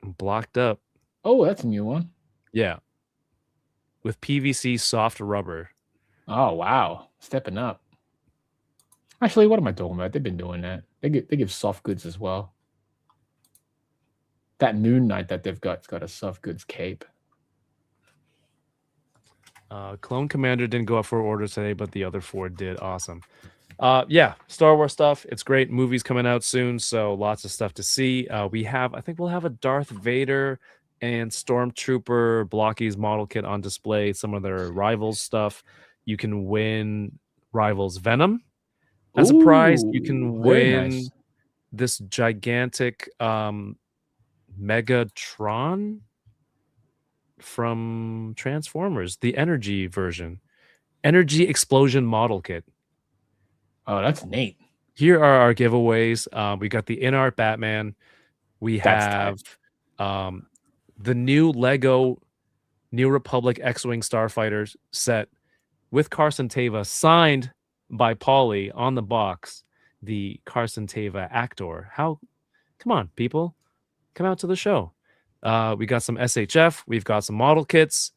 Blocked up. Oh, that's a new one. Yeah. With PVC soft rubber. Oh, wow. Stepping up. Actually, what am I talking about? They've been doing that. They give soft goods as well. That Moon Knight that they've got, it's got a soft goods cape. Clone Commander didn't go up for order today, but the other 4 did. Awesome. Yeah, Star Wars stuff. It's great. Movies coming out soon, so lots of stuff to see. I think we'll have a Darth Vader and Stormtrooper Blockies model kit on display. Some of their Rivals stuff. You can win Rivals Venom as a prize. You can Ooh, very win nice. this gigantic Megatron from Transformers, the energy version. Energy Explosion Model Kit. Oh, that's neat. Here are our giveaways. We got the in-art Batman. We have the new Lego New Republic X-Wing Starfighters set with Carson Teva, signed by Paulie on the box. The Carson Teva actor. Come on, people. Come out to the show. We got some SHF. We've got some model kits.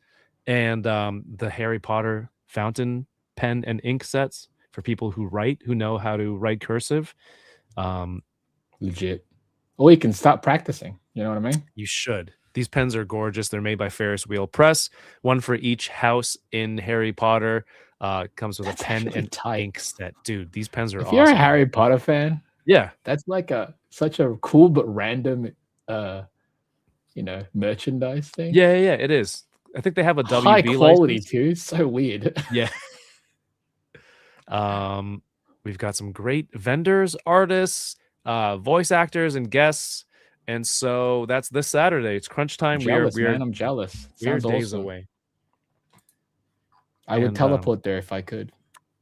And the Harry Potter fountain pen and ink sets for people who know how to write cursive. Legit. Or you can start practicing. You know what I mean? You should. These pens are gorgeous. They're made by Ferris Wheel Press. One for each house in Harry Potter. Comes with a pen and ink set. Dude, these pens are awesome. If you're a Harry Potter fan, yeah, that's like such a cool but random merchandise thing. Yeah, it is. I think they have a WB high quality license. too. So weird. Yeah. We've got some great vendors, artists, voice actors, and guests. And so that's this Saturday. It's crunch time. I'm jealous. We're Sounds days awesome. away. I would teleport there if I could.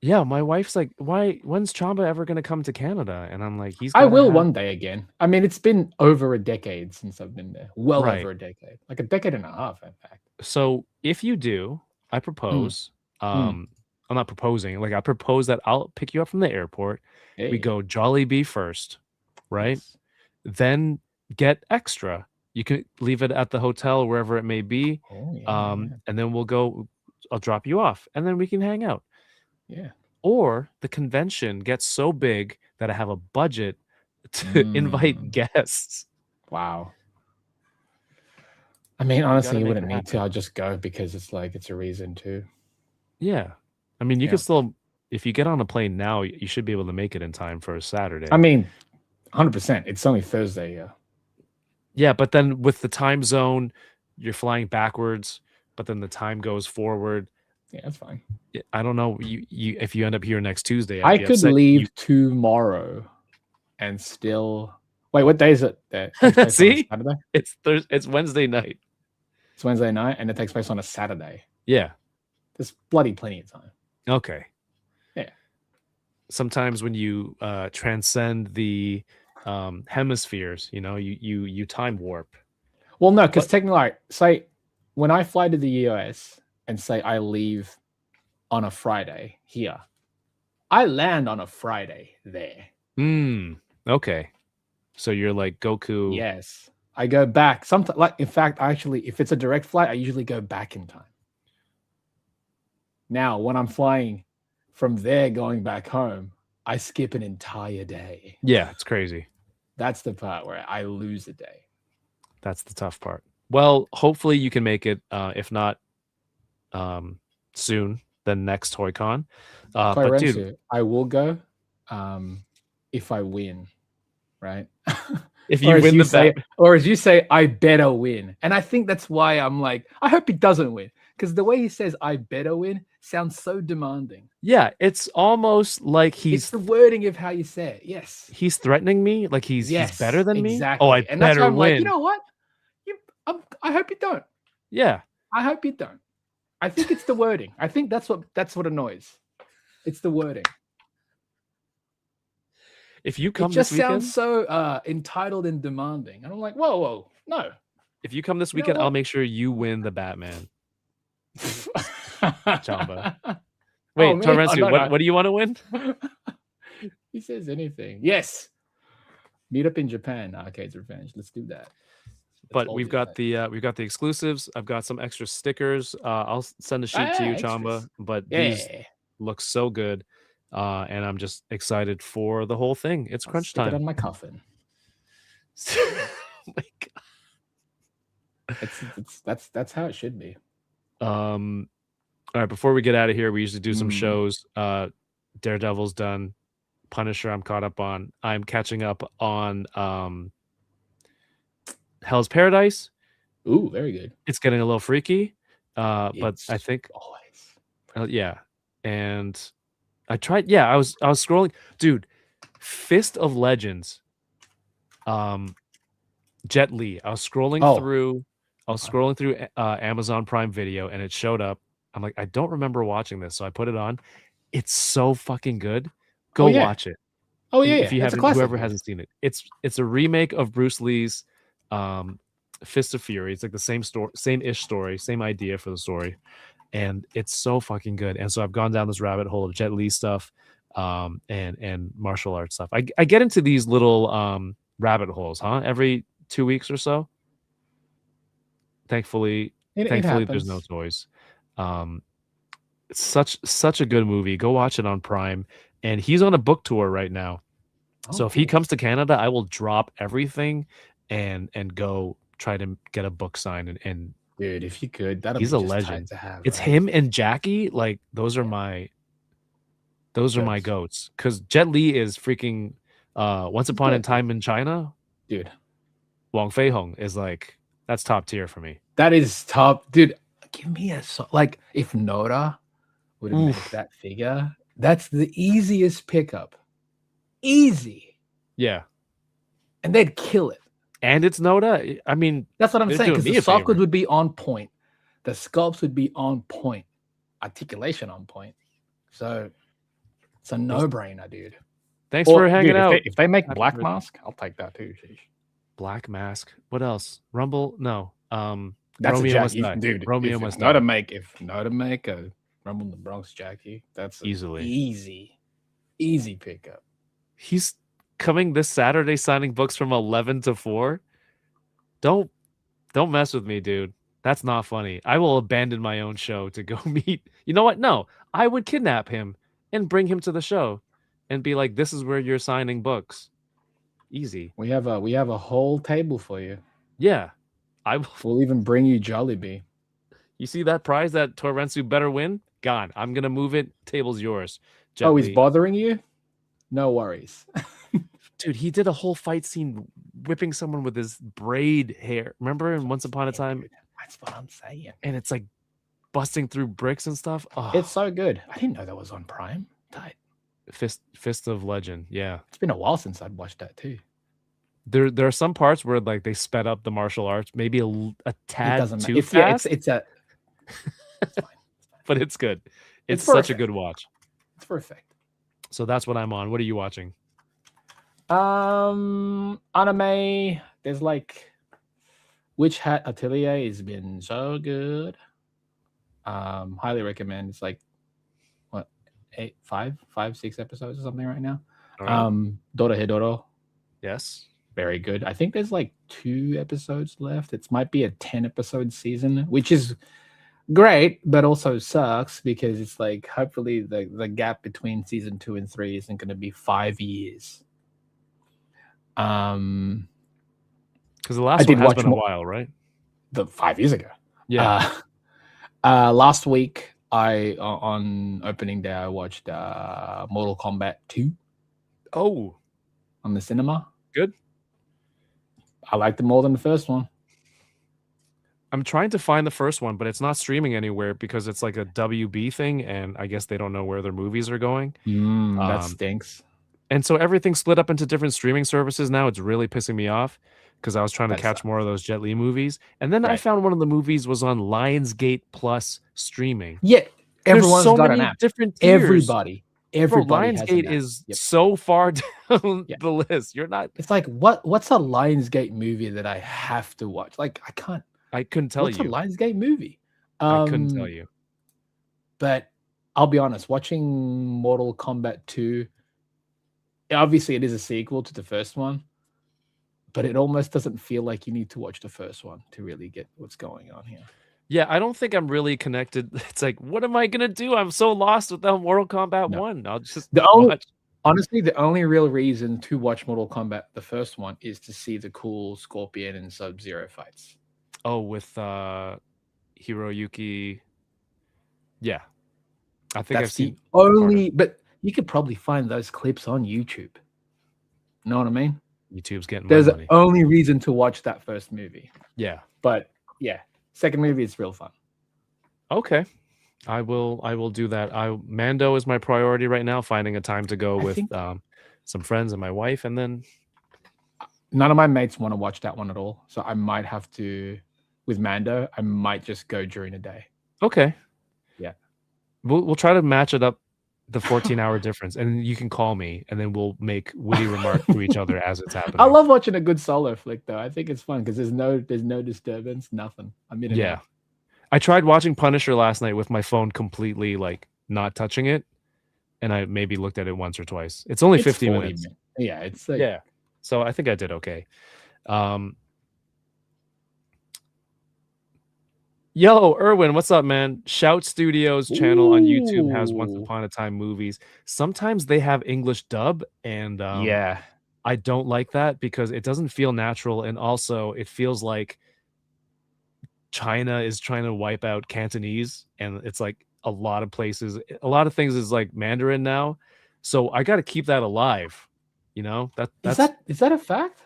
Yeah, my wife's like, when's Chamba ever going to come to Canada? And I'm like, I will one day again. I mean, it's been over a decade since I've been there. Well over a decade. Like a decade and a half, in fact. So if you do, I propose, I'm not proposing, like I propose that I'll pick you up from the airport. Hey. We go Jollibee first, right? Yes. Then get extra. You can leave it at the hotel, wherever it may be. Oh, yeah. And then I'll drop you off and then we can hang out. Yeah. Or the convention gets so big that I have a budget to invite guests. Wow. I mean, honestly, you wouldn't need to. I'll just go because it's a reason to. Yeah. I mean, you can still, if you get on a plane now, you should be able to make it in time for a Saturday. I mean, 100%. It's only Thursday, yeah. Yeah, but then with the time zone, you're flying backwards, but then the time goes forward. Yeah, that's fine. I don't know if you end up here next Tuesday. I could leave tomorrow and still. Wait, what day is it? See, it's Wednesday night. It's Wednesday night, and it takes place on a Saturday. Yeah, there's bloody plenty of time. Okay. Yeah. Sometimes when you transcend the hemispheres, you time warp. Well, no, because technically, like, say when I fly to the US and say I leave on a Friday here, I land on a Friday there. Okay. So you're like Goku. Yes. I go back. Sometimes, like, in fact, actually, if it's a direct flight, I usually go back in time. Now, when I'm flying from there going back home, I skip an entire day. Yeah, it's crazy. That's the part where I lose a day. That's the tough part. Well, hopefully you can make it. If not soon, then next ToyCon. But dude, I will go if I win, right? If you win the bet, or as you say, I better win. And I think that's why I'm like, I hope he doesn't win. Because the way he says I better win sounds so demanding. Yeah, it's almost like it's the wording of how you say it. Yes. He's threatening me, like he's better than me. Exactly. Oh, I and better that's why I'm win. like, you know what? I hope you don't. Yeah. I hope you don't. I think it's the wording. I think that's what annoys. It's the wording. If you come it just this weekend, sounds so entitled and demanding. And I'm like, whoa, no. If you come this weekend, I'll make sure you win the Batman. Chamba. Wait, Torrencio, what do you want to win? He says anything. Yes. Meet up in Japan. Arcade's Revenge. Let's do that. But we've got the exclusives. I've got some extra stickers. I'll send a sheet to you, Chamba. But these look so good. And I'm just excited for the whole thing. It's crunch time. Stick it on my coffin. Oh my God. That's how it should be. All right, before we get out of here, we usually do some shows. Daredevil's done. Punisher, I'm caught up on. I'm catching up on Hell's Paradise. Ooh, very good. It's getting a little freaky. But I think always. Yeah. And I tried, I was scrolling. Dude, Fist of Legends. Jet Li. I was scrolling through Amazon Prime Video and it showed up I'm like, I don't remember watching this, so I put it on. It's so fucking good. Oh, Go yeah. watch it. Oh yeah, If you that's a haven't, classic, whoever dude. hasn't seen it, it's a remake of Bruce Lee's Fist of Fury. It's like the same story, same-ish story, same idea for the story, and it's so fucking good. And so I've gone down this rabbit hole of Jet Li stuff, and martial arts stuff. I get into these little rabbit holes, every 2 weeks or so. Thankfully, It there's no happens. toys. It's such a good movie. Go watch it on Prime. And he's on a book tour right now. So if he comes to Canada, I will drop everything and go try to get a book signed. And Dude, if you could, that'd he's be a just tight legend. to have. It's right? him and Jackie. Like those are my goats. Because Jet Li is freaking Once Upon a Time in China. Dude, Wong Fei Hong is like, that's top tier for me. that is top, dude. Give me a like if Nora would have made that figure, that's the easiest pickup. Easy. Yeah. And they'd kill it. And it's Noda. I mean, That's what I'm they're saying. doing Because me the a favor. sockets would be on point. The sculpts would be on point. Articulation on point. So it's a no-brainer, dude. Thanks for Or, hanging dude, out. If they make Happy Black birthday. Mask, I'll take that too. Sheesh. Black Mask. What else? Rumble? No. That's Romeo a Must Jackie, Die. dude. Romeo if Must not Die. to make a Rumble in the Bronx Jackie, that's an Easily. easy pickup. He's coming this Saturday signing books from 11 to 4. Don't mess with me, dude. That's not funny. I will abandon my own show to go meet. You know what? No, I would kidnap him and bring him to the show and be like, this is where you're signing books. Easy. We have a whole table for you. Yeah. I will. We'll even bring you Jollibee. You see that prize that Torensu better win? Gone. I'm gonna move it. Table's yours. Jet Oh, he's Li. bothering you? No worries. Dude, he did a whole fight scene whipping someone with his braid hair. Remember in Once Upon a Time? Dude, that's what I'm saying. And it's like busting through bricks and stuff. Oh, It's so good. I didn't know that was on Prime. Tight. Fist of Legend. Yeah. It's been a while since I'd watched that too. There are some parts where like they sped up the martial arts, maybe a tad It doesn't matter. too It's, yeah, fast, it's a it's fine. but it's good. It's It's such a perfect. good watch. It's perfect. So that's what I'm on. What are you watching? Anime. There's like Witch Hat Atelier has been so good. Highly recommend. It's like what 6 episodes or something right now. All right. Doro Hedoro, Yes. very good. I think there's like 2 episodes left. It might be a 10-episode season, which is great, but also sucks because it's like hopefully the gap between season 2 and 3 isn't going to be 5 years. Because the last I did one has watch been a more- while, right? The 5 years ago. Yeah. Last week on opening day I watched Mortal Kombat 2 Oh, on the cinema. good. I liked it more than the first one. I'm trying to find the first one, but it's not streaming anywhere because it's like a WB thing, and I guess they don't know where their movies are going. That Um, stinks. And so everything's split up into different streaming services now. It's really pissing me off because I was trying to That catch sucks. more of those Jet Li movies. And then I Right. found one of the movies was on Lionsgate Plus streaming. Yeah, There's everyone's so got many an app. different tiers. Everybody Bro, has an Lionsgate app. is Yep. so far down Yeah. the list. You're not. It's like what's a Lionsgate movie that I have to watch? Like I can't. I couldn't tell What's you. a Lionsgate movie? I couldn't tell you. But I'll be honest, watching Mortal Kombat 2, obviously it is a sequel to the first one, but it almost doesn't feel like you need to watch the first one to really get what's going on here. Yeah, I don't think I'm really connected. It's like, what am I gonna do? I'm so lost without Mortal Kombat No. 1. I'll just The only- watch. Honestly, the only real reason to watch Mortal Kombat, the first one, is to see the cool Scorpion and Sub-Zero fights. Oh, with Hiroyuki. Yeah. I think I've That's the seen only, but you could probably find those clips on YouTube. You know what I mean? YouTube's getting my There's money. the only reason to watch that first movie. Yeah. But yeah, second movie is real fun. Okay. I will do that. Mando is my priority right now, finding a time to go I with think- some friends and my wife, and then None of my mates want to watch that one at all. So I might have to, with Mando, I might just go during the day. okay. Yeah. We'll try to match it up, the 14-hour difference, and you can call me, and then we'll make witty remarks to each other as it's happening. I love watching a good solo flick though. I think it's fun because there's no disturbance, nothing. I'm in and Yeah. out. I tried watching Punisher last night with my phone completely like not touching it, and I maybe looked at it once or twice. It's only It's 50 40 minutes. minutes. Yeah, it's like, Yeah. So I think I did okay. Yo, Erwin, what's up, man? Shout Studios channel on YouTube has Once Ooh. Upon a Time movies. Sometimes they have English dub, and yeah. I don't like that because it doesn't feel natural, and also it feels like China is trying to wipe out Cantonese, and it's like a lot of places, a lot of things is like Mandarin now. So I got to keep that alive. You know, Is that a fact?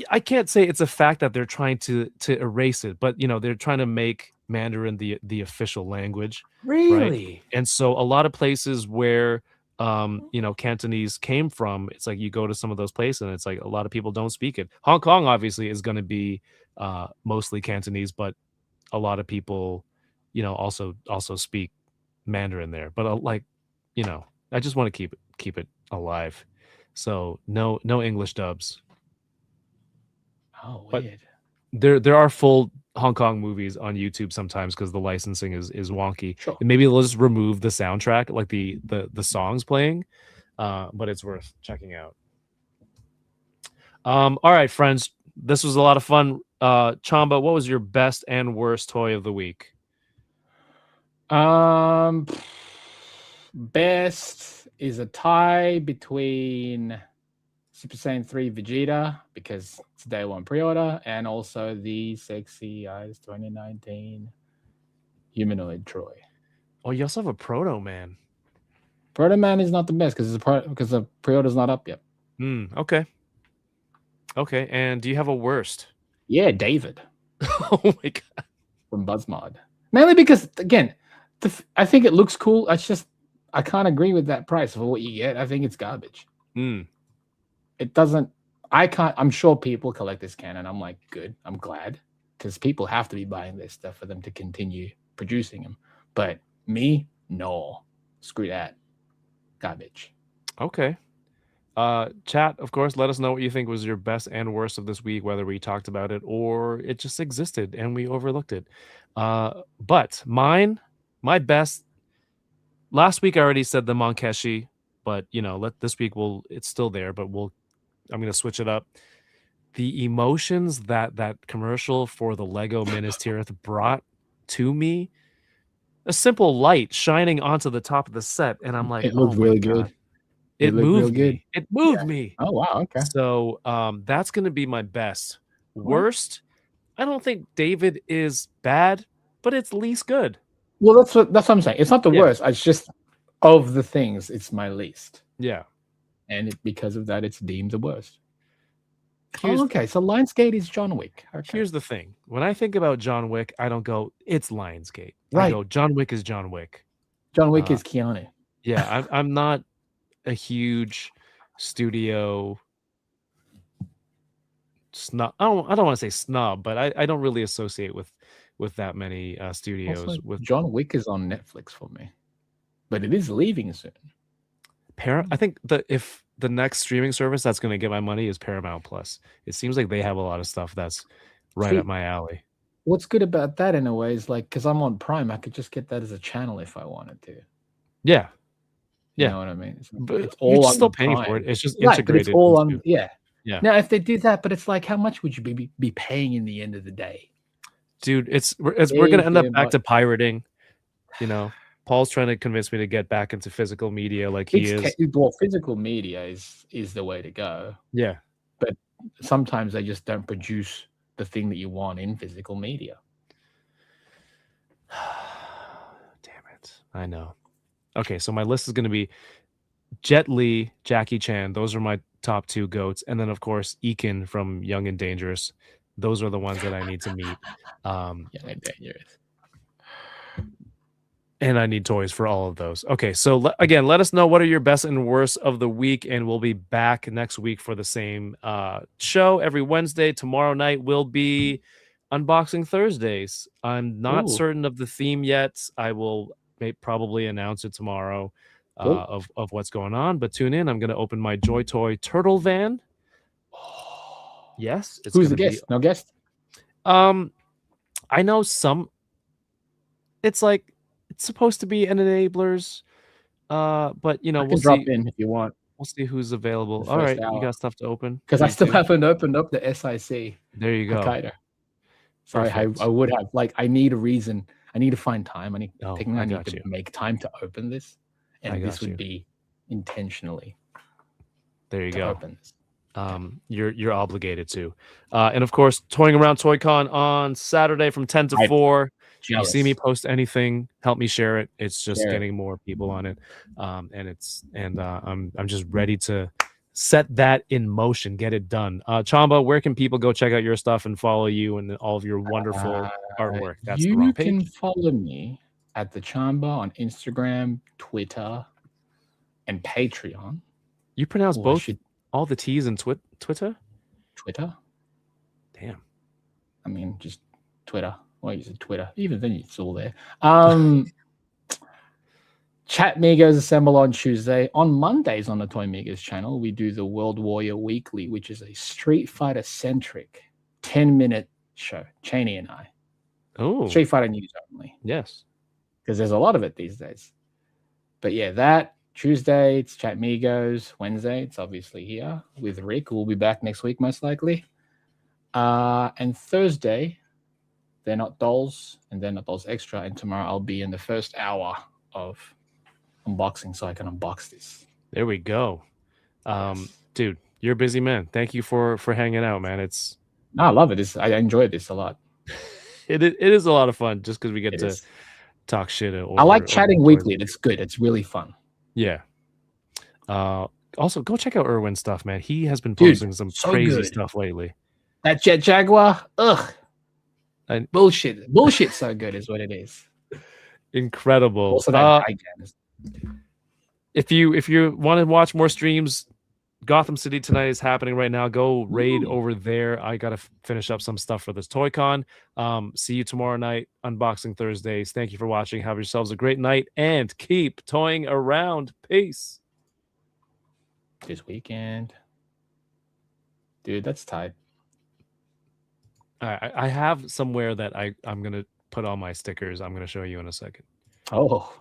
I can't say it's a fact that they're trying to erase it, but you know, they're trying to make Mandarin the official language. Really? And so a lot of places where you know, Cantonese came from, it's like you go to some of those places and it's like a lot of people don't speak it. Hong Kong obviously is going to be mostly Cantonese, but a lot of people, you know, also speak Mandarin there. But like, you know, I just want to keep it alive. So no English dubs. Oh, But weird. there are full Hong Kong movies on YouTube sometimes because the licensing is wonky. Sure. And maybe they'll just remove the soundtrack, like the songs playing. But it's worth checking out. All right, friends. This was a lot of fun. Chamba, what was your best and worst toy of the week? Best is a tie between Super Saiyan 3 Vegeta because it's day one pre-order, and also the Sexy Eyes 2019 humanoid Troy. Oh, you also have a Proto Man. Proto Man is not the best because the pre-order's not up yet. Okay. Okay, and do you have a worst? Yeah, David. Oh my god. From Buzzmod. Mainly because, again, I think it looks cool. It's just, I can't agree with that price for what you get. I think it's garbage. It doesn't, I'm sure people collect this can, and I'm like, good, I'm glad, because people have to be buying this stuff for them to continue producing them. But me, no. Screw that. Garbage. Okay. Chat, of course, let us know what you think was your best and worst of this week, whether we talked about it or it just existed and we overlooked it. But my best, last week I already said the Monkeshi, but you know, this week it's still there, but I'm gonna switch it up. The emotions that commercial for the Lego Minas Tirith brought to me, a simple light shining onto the top of the set, and I'm like, It looked really good. It moved real me. It moved me. Oh wow, okay. So that's gonna be my best. Worst, I don't think David is bad, but it's least good. Well, that's what I'm saying. It's not the worst. It's just, of the things, it's my least. Yeah. And because of that, it's deemed the worst. Okay, so Lionsgate is John Wick. Okay. Here's the thing. When I think about John Wick, I don't go, it's Lionsgate. Right. I go, John Wick is John Wick. John Wick is Keanu. Yeah, I'm not a huge studio snob. I don't want to say snob, but I don't really associate with that many studios. Also, with John Wick is on Netflix for me, but it is leaving soon. I think if the next streaming service that's going to get my money is Paramount Plus. It seems like they have a lot of stuff that's right up my alley. What's good about that in a way is like, because I'm on Prime, I could just get that as a channel if I wanted to. Yeah. You know what I mean? But it's all you're still paying Prime. for it. It's just Right, integrated. but it's all into, on. Yeah. Yeah. Now, if they do that, but it's like, how much would you be paying in the end of the day? Dude, we're going to end up back to pirating. You know, Paul's trying to convince me to get back into physical media like he is. Well, physical media is the way to go. Yeah. But sometimes they just don't produce the thing that you want in physical media. Damn it. I know. Okay, so my list is going to be Jet Li, Jackie Chan. Those are my top two goats. And then, of course, Ekin from Young and Dangerous. Those are the ones that I need to meet. Young and Dangerous. And I need toys for all of those. Okay, so again, let us know what are your best and worst of the week, and we'll be back next week for the same show every Wednesday. Tomorrow night will be Unboxing Thursdays. I'm not certain of the theme yet. I will may probably announce it tomorrow Cool. of what's going on. But tune in. I'm going to open my Joy Toy Turtle Van. Yes, it's Who's the gonna guest? No guest. I know some. It's like it's supposed to be an enablers, but you know I we'll can drop see. in if you want. We'll see who's available. The All first right, you hour. got stuff to open Because I Me still too. haven't opened up the SIC. There you go. Hokkaido. Sorry, Perfect. I would have. Like, I need a reason. I need to find time. I need Oh, technically I I need got to you. make time to open this, I and this got you. would be intentionally There you to go. open this. You're obligated to, and of course, toying around ToyCon on Saturday from 10 to I'm 4. If you jealous. see me post anything, help me share it. It's just Share it. getting more people on it, and I'm just ready to set that in motion, get it done. Chamba, where can people go check out your stuff and follow you and all of your wonderful artwork? That's the wrong You page. can follow me at the Chamba on Instagram, Twitter, and Patreon. You pronounce Oh, I both should- all the T's in Twitter? Twitter? Damn. I mean, just Twitter. Well, you said Twitter. Even then, it's all there. Chat Migos assemble on Tuesday. On Mondays on the Toy Migos channel, we do the World Warrior Weekly, which is a Street Fighter centric 10-minute show. Cheney and I. Oh, Street Fighter news only, yes. because there's a lot of it these days. But yeah, that Tuesday it's Chat Migos. Wednesday it's obviously here with Rick. We'll be back next week most likely. And Thursday, They're Not Dolls and They're Not Dolls Extra. And tomorrow I'll be in the first hour of unboxing so I can unbox this. There we go. Yes. Dude, you're a busy man. Thank you for hanging out, man. No, I love it. I enjoy this a lot. It is a lot of fun just because we get It to is. talk shit. I like chatting weekly. It's good. It's really fun. Yeah. Also, go check out Irwin's stuff, man. He has been Dude, posting some so crazy good. stuff lately. That Jet Jaguar, ugh. And Bullshit. Bullshit so good is what it is. incredible. Also, that high gas. If you want to watch more streams, Gotham City tonight is happening right now. Go raid over there. I gotta finish up some stuff for this ToyCon. See you tomorrow night. Unboxing Thursdays. Thank you for watching. Have yourselves a great night and keep toying around. Peace. This weekend. Dude, that's tight. I have somewhere that I'm gonna put all my stickers. I'm gonna show you in a second. Oh.